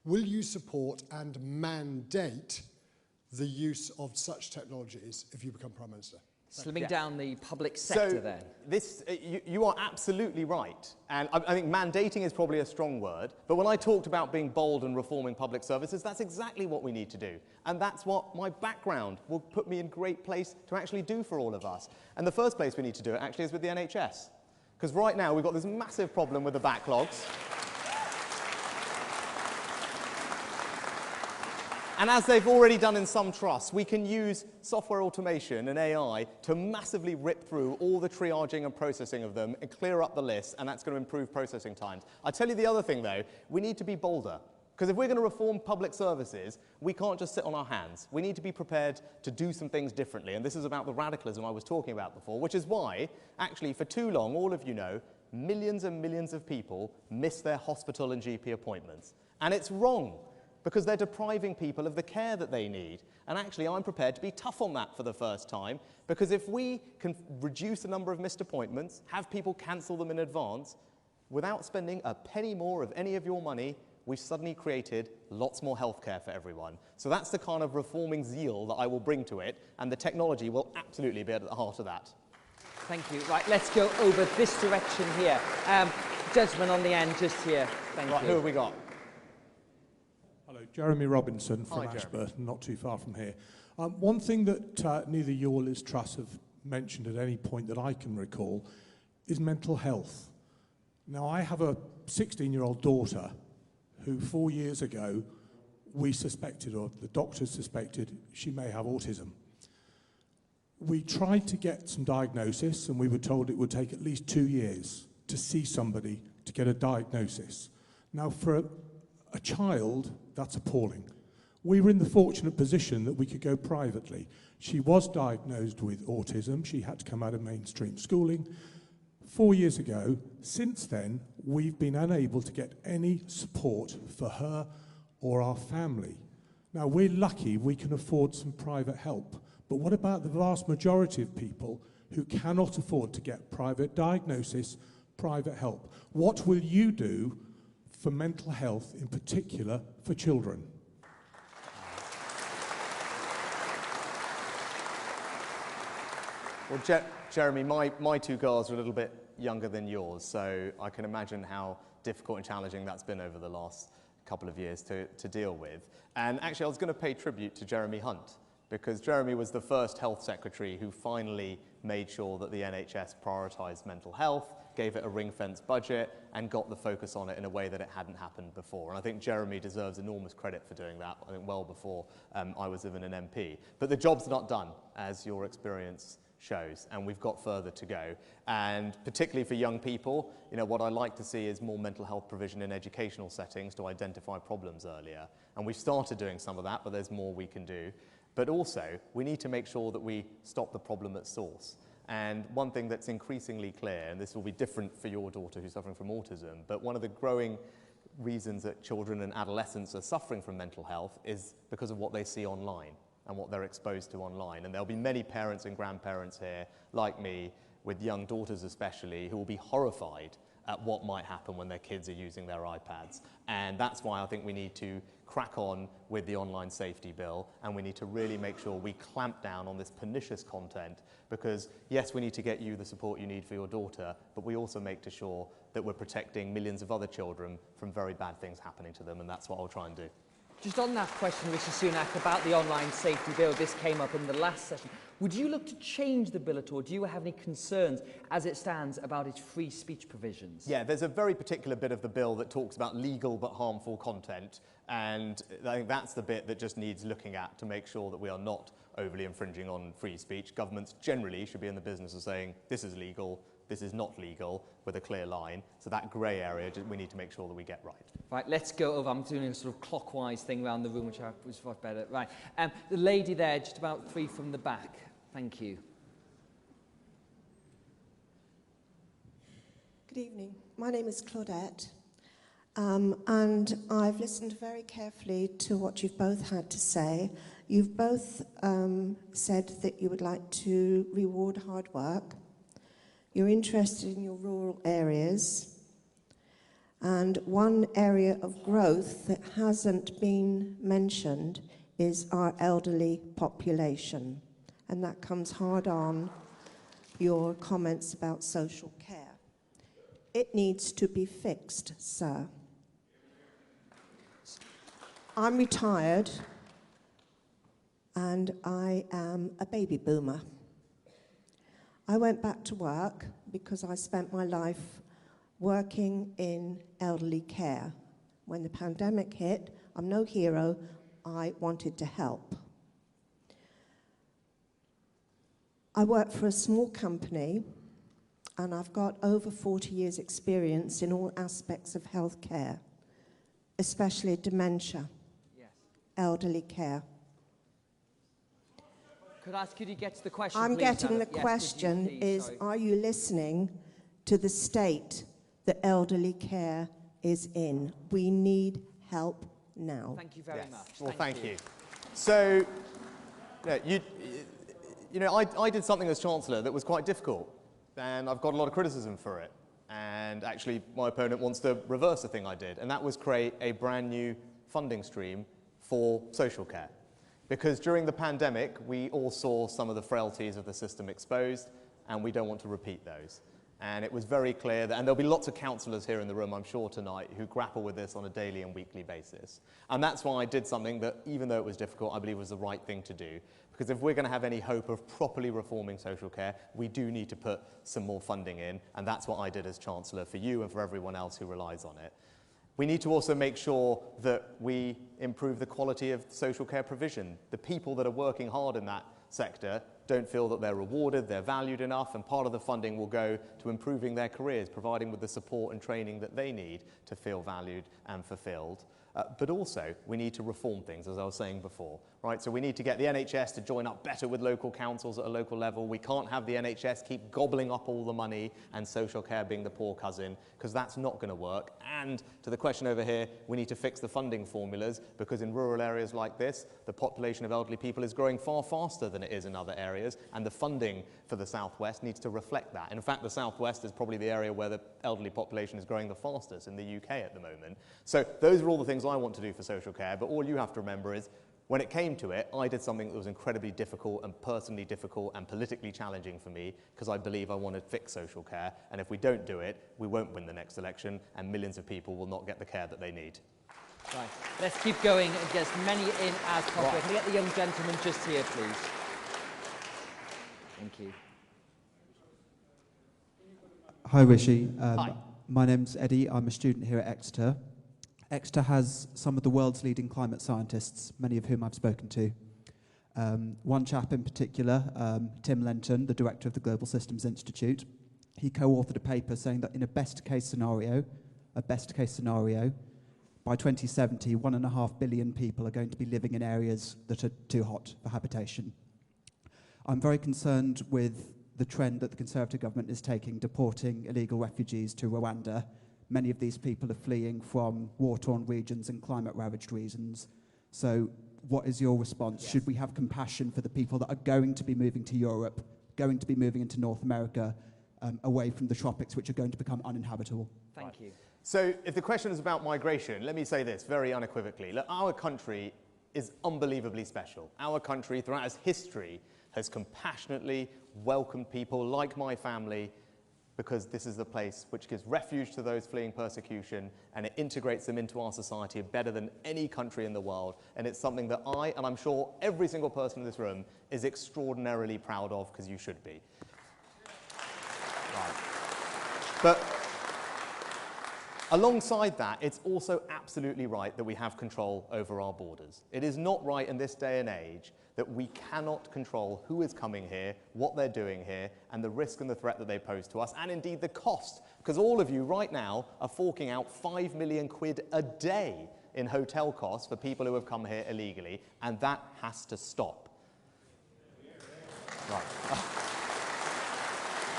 Will you support and mandate the use of such technologies if you become Prime Minister? Slimming down the public sector then. You are absolutely right. And I think mandating is probably a strong word. But when I talked about being bold and reforming public services, that's exactly what we need to do. And that's what my background will put me in great place to actually do for all of us. And the first place we need to do it actually is with the NHS. Because right now we've got this massive problem with the backlogs. And as they've already done in some trusts, we can use software automation and AI to massively rip through all the triaging and processing of them and clear up the list, and that's going to improve processing times. I tell you the other thing, though, we need to be bolder. Because if we're going to reform public services, we can't just sit on our hands. We need to be prepared to do some things differently. And this is about the radicalism I was talking about before, which is why, actually, for too long, all of you know, millions and millions of people miss their hospital and GP appointments. And it's wrong, because they're depriving people of the care that they need. And actually, I'm prepared to be tough on that for the first time, because if we can reduce the number of missed appointments, have people cancel them in advance, without spending a penny more of any of your money, we've suddenly created lots more healthcare for everyone. So that's the kind of reforming zeal that I will bring to it, and the technology will absolutely be at the heart of that. Thank you. Right, let's go over this direction here. Gentleman on the end, just here. Thank you. Who have we got? Hello, Jeremy Robinson from Ashburton, not too far from here. One thing that neither you or Liz Truss have mentioned at any point that I can recall is mental health. Now, I have a 16-year-old daughter who 4 years ago we suspected, or the doctors suspected, she may have autism. We tried to get some diagnosis, and we were told it would take at least 2 years to see somebody to get a diagnosis. Now, for a child, that's appalling. We were in the fortunate position that we could go privately. She was diagnosed with autism. She had to come out of mainstream schooling 4 years ago. Since then, we've been unable to get any support for her or our family. Now, we're lucky we can afford some private help, but what about the vast majority of people who cannot afford to get private diagnosis, private help? What will you do for mental health, in particular for children? Well, Jeremy, my two girls are a little bit younger than yours, so I can imagine how difficult and challenging that's been over the last couple of years to deal with. And actually, I was going to pay tribute to Jeremy Hunt, because Jeremy was the first health secretary who finally made sure that the NHS prioritised mental health, gave it a ring-fenced budget, and got the focus on it in a way that it hadn't happened before. And I think Jeremy deserves enormous credit for doing that, I think well before I was even an MP. But the job's not done, as your experience shows, and we've got further to go. And particularly for young people, you know, what I like to see is more mental health provision in educational settings to identify problems earlier. And we've started doing some of that, but there's more we can do. But also, we need to make sure that we stop the problem at source. And one thing that's increasingly clear, and this will be different for your daughter who's suffering from autism, but one of the growing reasons that children and adolescents are suffering from mental health is because of what they see online and what they're exposed to online. And there'll be many parents and grandparents here, like me, with young daughters especially, who will be horrified at what might happen when their kids are using their iPads. And that's why I think we need to crack on with the online safety bill, and we need to really make sure we clamp down on this pernicious content, because yes, we need to get you the support you need for your daughter, but we also make sure that we're protecting millions of other children from very bad things happening to them, and that's what I'll try and do. Just on that question, Rishi Sunak, about the online safety bill, this came up in the last session. Would you look to change the bill at all? Do you have any concerns as it stands about its free speech provisions? Yeah, there's a very particular bit of the bill that talks about legal but harmful content, and I think that's the bit that just needs looking at to make sure that we are not overly infringing on free speech. Governments generally should be in the business of saying this is legal, this is not legal, with a clear line. So that grey area, we need to make sure that we get right. Right, let's go over. I'm doing a sort of clockwise thing around the room, which was much better. Right, the lady there, just about 3 from the back. Thank you. Good evening. My name is Claudette, and I've listened very carefully to what you've both had to say. You've both said that you would like to reward hard work. You're interested in your rural areas. And one area of growth that hasn't been mentioned is our elderly population. And that comes hard on your comments about social care. It needs to be fixed, sir. I'm retired, and I am a baby boomer. I went back to work because I spent my life working in elderly care. When the pandemic hit, I'm no hero, I wanted to help. I work for a small company, and I've got over 40 years' experience in all aspects of healthcare, especially dementia, elderly care. Could I ask you to get to the question, I'm please, getting the Yes, question could you please, is, sorry. are you listening to the state that elderly care is in? We need help now. Thank you very much. Well, thank you. So, you know, I did something as Chancellor that was quite difficult, and I've got a lot of criticism for it. And actually, my opponent wants to reverse the thing I did, and that was create a brand new funding stream for social care. Because during the pandemic, we all saw some of the frailties of the system exposed, and we don't want to repeat those. And it was very clear that, and there'll be lots of councillors here in the room, I'm sure, tonight, who grapple with this on a daily and weekly basis. And that's why I did something that, even though it was difficult, I believe was the right thing to do. Because if we're going to have any hope of properly reforming social care, we do need to put some more funding in, and that's what I did as Chancellor for you and for everyone else who relies on it. We need to also make sure that we improve the quality of social care provision. The people that are working hard in that sector don't feel that they're rewarded, they're valued enough, and part of the funding will go to improving their careers, providing with the support and training that they need to feel valued and fulfilled. But also, we need to reform things, as I was saying before, right? So we need to get the NHS to join up better with local councils at a local level. We can't have the NHS keep gobbling up all the money and social care being the poor cousin, because that's not going to work. And to the question over here, we need to fix the funding formulas, because in rural areas like this, the population of elderly people is growing far faster than it is in other areas, and the funding for the Southwest needs to reflect that. In fact, the Southwest is probably the area where the elderly population is growing the fastest in the UK at the moment. So those are all the things I want to do for social care, but all you have to remember is, when it came to it, I did something that was incredibly difficult and personally difficult and politically challenging for me, because I believe I want to fix social care, and if we don't do it, we won't win the next election, and millions of people will not get the care that they need. Right, let's keep going and get as many in as possible. Right. Can I get the young gentleman just here, please? Thank you. Hi, Rishi. Hi. My name's Eddie. I'm a student here at Exeter. Exeter has some of the world's leading climate scientists, many of whom I've spoken to. One chap in particular, Tim Lenton, the director of the Global Systems Institute, he co-authored a paper saying that in a best case scenario, by 2070, 1.5 billion people are going to be living in areas that are too hot for habitation. I'm very concerned with the trend that the Conservative government is taking, deporting illegal refugees to Rwanda. Many of these people are fleeing from war-torn regions and climate-ravaged regions. So what is your response? Yes. Should we have compassion for the people that are going to be moving to Europe, going to be moving into North America, away from the tropics, which are going to become uninhabitable? Thank you. So if the question is about migration, let me say this very unequivocally. Look, our country is unbelievably special. Our country, throughout its history, has compassionately welcomed people like my family, because this is the place which gives refuge to those fleeing persecution, and it integrates them into our society better than any country in the world. And it's something that I, and I'm sure every single person in this room, is extraordinarily proud of, because you should be. Right. But alongside that, it's also absolutely right that we have control over our borders. It is not right in this day and age that we cannot control who is coming here, what they're doing here, and the risk and the threat that they pose to us, and indeed the cost, because all of you right now are forking out 5 million quid a day in hotel costs for people who have come here illegally, and that has to stop. Right.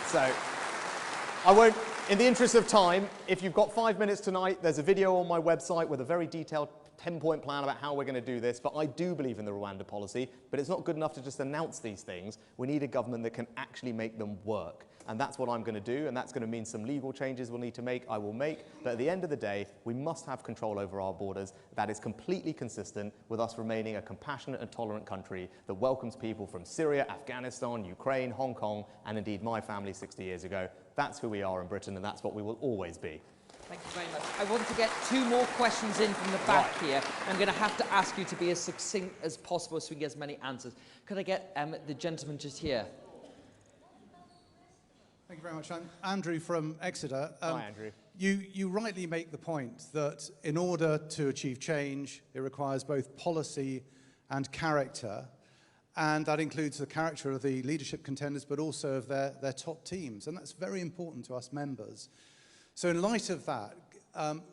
So, I won't, in the interest of time, if you've got 5 minutes tonight, there's a video on my website with a very detailed 10-point plan about how we're going to do this, but I do believe in the Rwanda policy, but it's not good enough to just announce these things. We need a government that can actually make them work, and that's what I'm going to do, and that's going to mean some legal changes we'll need to make, I will make, but at the end of the day, we must have control over our borders. That is completely consistent with us remaining a compassionate and tolerant country that welcomes people from Syria, Afghanistan, Ukraine, Hong Kong, and indeed my family 60 years ago. That's who we are in Britain, and that's what we will always be. Thank you very much. I want to get 2 more questions in from the back here. I'm going to have to ask you to be as succinct as possible so we can get as many answers. Could I get the gentleman just here? Thank you very much. I'm Andrew from Exeter. Hi, Andrew. You rightly make the point that in order to achieve change, it requires both policy and character. And that includes the character of the leadership contenders, but also of their top teams. And that's very important to us members. So in light of that,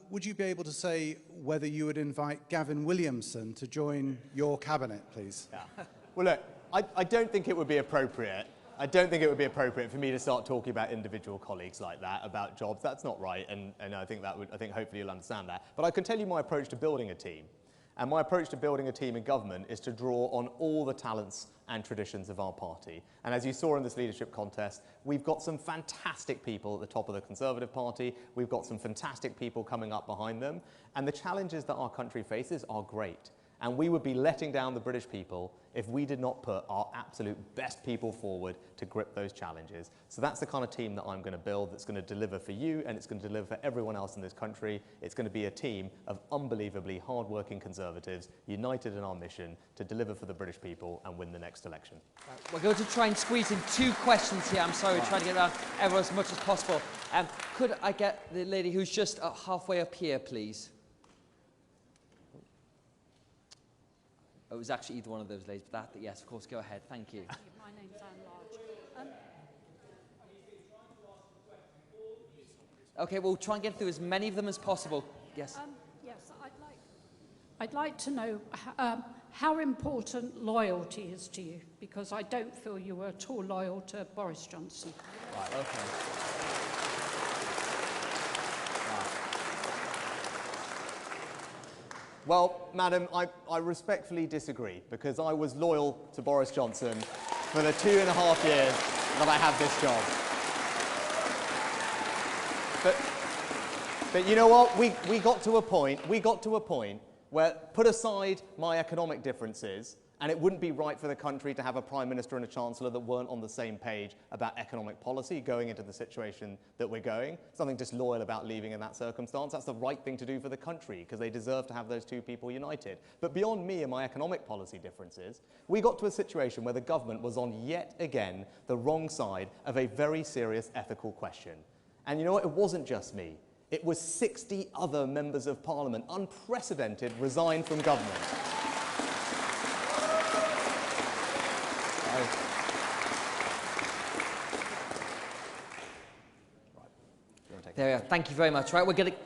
would you be able to say whether you would invite Gavin Williamson to join your cabinet, please? Yeah. Well, look, I don't think it would be appropriate. I don't think it would be appropriate for me to start talking about individual colleagues like that, about jobs. That's not right, and I think hopefully you'll understand that. But I can tell you my approach to building a team. And my approach to building a team in government is to draw on all the talents and traditions of our party. And as you saw in this leadership contest, we've got some fantastic people at the top of the Conservative Party. We've got some fantastic people coming up behind them. And the challenges that our country faces are great. And we would be letting down the British people if we did not put our absolute best people forward to grip those challenges. So that's the kind of team that I'm going to build, that's going to deliver for you, and it's going to deliver for everyone else in this country. It's going to be a team of unbelievably hard-working Conservatives, united in our mission to deliver for the British people and win the next election. We're going to try and squeeze in 2 questions here. I'm sorry, we're trying to get around everyone as much as possible. Could I get the lady who's just halfway up here, please? Oh, it was actually either one of those ladies, but yes, of course, go ahead. Thank you. My name's Anne Large. Okay, we'll try and get through as many of them as possible. Yes. Yes, I'd like to know how important loyalty is to you, because I don't feel you were at all loyal to Boris Johnson. Right, okay. Well, madam, I respectfully disagree, because I was loyal to Boris Johnson for the 2.5 years that I had this job. But you know what? We got to a point where, put aside my economic differences, and it wouldn't be right for the country to have a Prime Minister and a Chancellor that weren't on the same page about economic policy going into the situation that we're going. Something disloyal about leaving in that circumstance. That's the right thing to do for the country, because they deserve to have those 2 people united. But beyond me and my economic policy differences, we got to a situation where the government was on yet again the wrong side of a very serious ethical question. And you know what? It wasn't just me. It was 60 other members of Parliament, unprecedented, resigned from government. There we are. Thank you very much. Right, we're going to...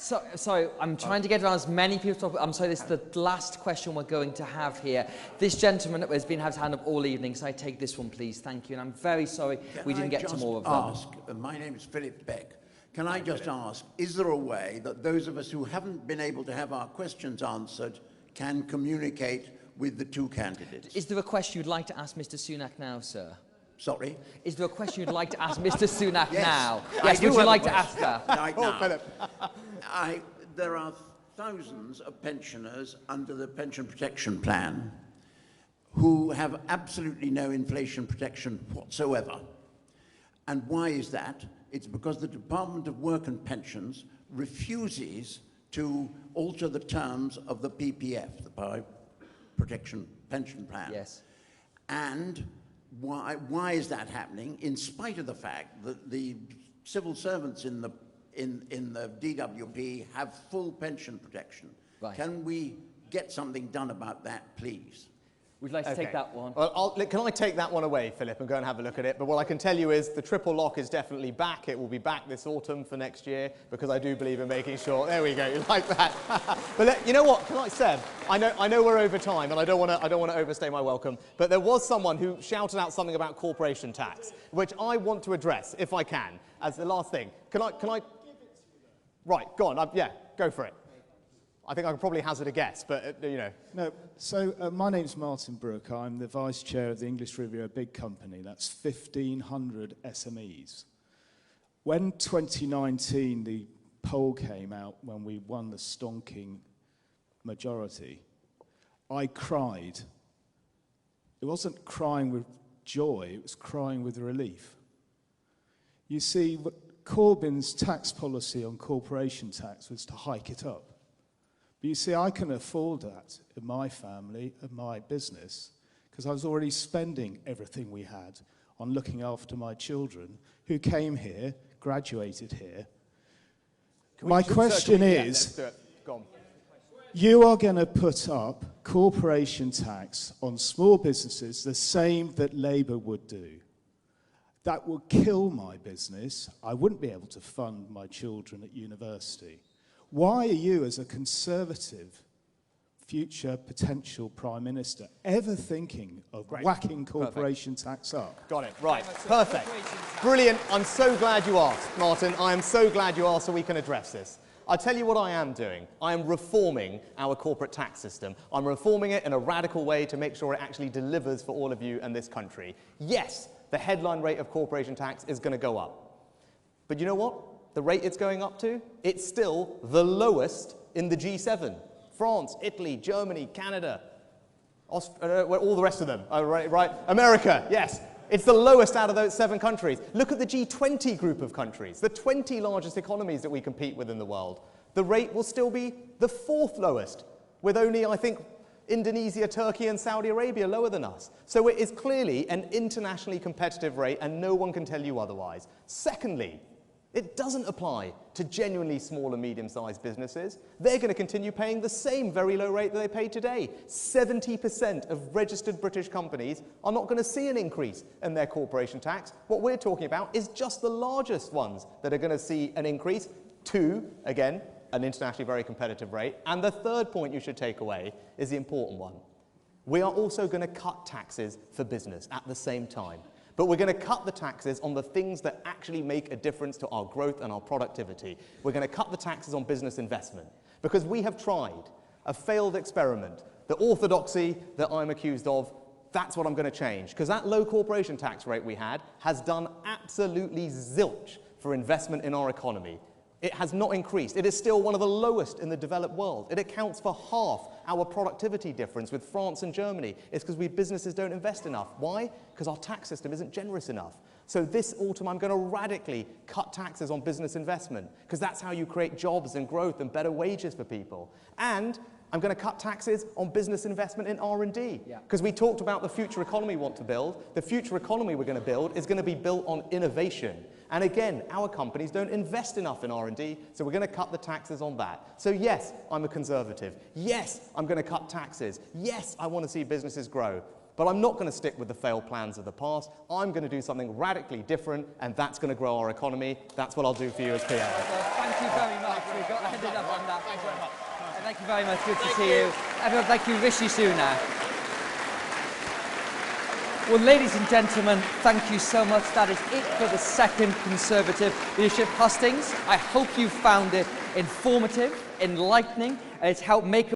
Sorry, I'm trying to get around as many people to talk about. I'm sorry, this is the last question we're going to have here. This gentleman has been had his hand up all evening, so I take this one, please. Thank you. And I'm very sorry we didn't get to more of them. My name is Philip Beck. Can I just ask, is there a way that those of us who haven't been able to have our questions answered can communicate with the two candidates? Is there a question you'd like to ask Mr. Sunak now, sir? Sorry? Is there a question you'd like to ask Mr. Sunak now? Yes, Would you like to ask her? Right now. Philip. There are thousands of pensioners under the Pension Protection Plan who have absolutely no inflation protection whatsoever. And why is that? It's because the Department of Work and Pensions refuses to alter the terms of the PPF, the Protection Pension Plan. Yes. And why is that happening, in spite of the fact that the civil servants in the DWP have full pension protection? Right. Can we get something done about that, please? We'd like to take that one. Well, can I take that one away, Philip, and go and have a look at it? But what I can tell you is the triple lock is definitely back. It will be back this autumn for next year, because I do believe in making sure. There we go. You like that? But you know what? Seb, I know we're over time, and I don't want to overstay my welcome. But there was someone who shouted out something about corporation tax, which I want to address, if I can, as the last thing. Can I? Right, go on. Yeah, go for it. I think I could probably hazard a guess, but, you know. No, so my name's Martin Brooke. I'm the Vice Chair of the English Review, a big company. That's 1,500 SMEs. When 2019, the poll came out when we won the stonking majority, I cried. It wasn't crying with joy, it was crying with relief. You see, Corbyn's tax policy on corporation tax was to hike it up. But you see, I can afford that in my family and my business because I was already spending everything we had on looking after my children who came here, graduated here. My question is, you are going to put up corporation tax on small businesses the same that Labour would do. That would kill my business. I wouldn't be able to fund my children at university. Why are you, as a Conservative, future potential Prime Minister, ever thinking of whacking corporation tax up? Got it, right, perfect. Brilliant, I'm so glad you asked, Martin. I am so glad you asked so we can address this. I'll tell you what I am doing. I am reforming our corporate tax system. I'm reforming it in a radical way to make sure it actually delivers for all of you and this country. Yes, the headline rate of corporation tax is going to go up. But you know what? The rate it's going up to, it's still the lowest in the G7. France, Italy, Germany, Canada, all the rest of them, right? America, yes. It's the lowest out of those 7 countries. Look at the G20 group of countries, the 20 largest economies that we compete with in the world. The rate will still be the 4th lowest, with only, I think, Indonesia, Turkey, and Saudi Arabia lower than us. So it is clearly an internationally competitive rate, and no one can tell you otherwise. Secondly, it doesn't apply to genuinely small and medium-sized businesses. They're going to continue paying the same very low rate that they pay today. 70% of registered British companies are not going to see an increase in their corporation tax. What we're talking about is just the largest ones that are going to see an increase to, again, an internationally very competitive rate. And the third point you should take away is the important one. We are also going to cut taxes for business at the same time. But we're going to cut the taxes on the things that actually make a difference to our growth and our productivity. We're going to cut the taxes on business investment. Because we have tried a failed experiment. The orthodoxy that I'm accused of, that's what I'm going to change. Because that low corporation tax rate we had has done absolutely zilch for investment in our economy. It has not increased. It is still one of the lowest in the developed world. It accounts for half our productivity difference with France and Germany. It's because we businesses don't invest enough. Why? Because our tax system isn't generous enough. So this autumn, I'm going to radically cut taxes on business investment, because that's how you create jobs and growth and better wages for people. And I'm going to cut taxes on business investment in R&D. Because we talked about the future economy we want to build. The future economy we're going to build is going to be built on innovation. And again, our companies don't invest enough in R&D, so we're going to cut the taxes on that. So yes, I'm a Conservative. Yes, I'm going to cut taxes. Yes, I want to see businesses grow. But I'm not going to stick with the failed plans of the past. I'm going to do something radically different, and that's going to grow our economy. That's what I'll do for you as PA. you very much. We got ended up on that. Thanks very much. Thank you very much. Good to see you. Everyone, thank you, Rishi Sunak. Well, ladies and gentlemen, thank you so much. That is it for the second Conservative Leadership Hustings. I hope you found it informative, enlightening, and it's helped make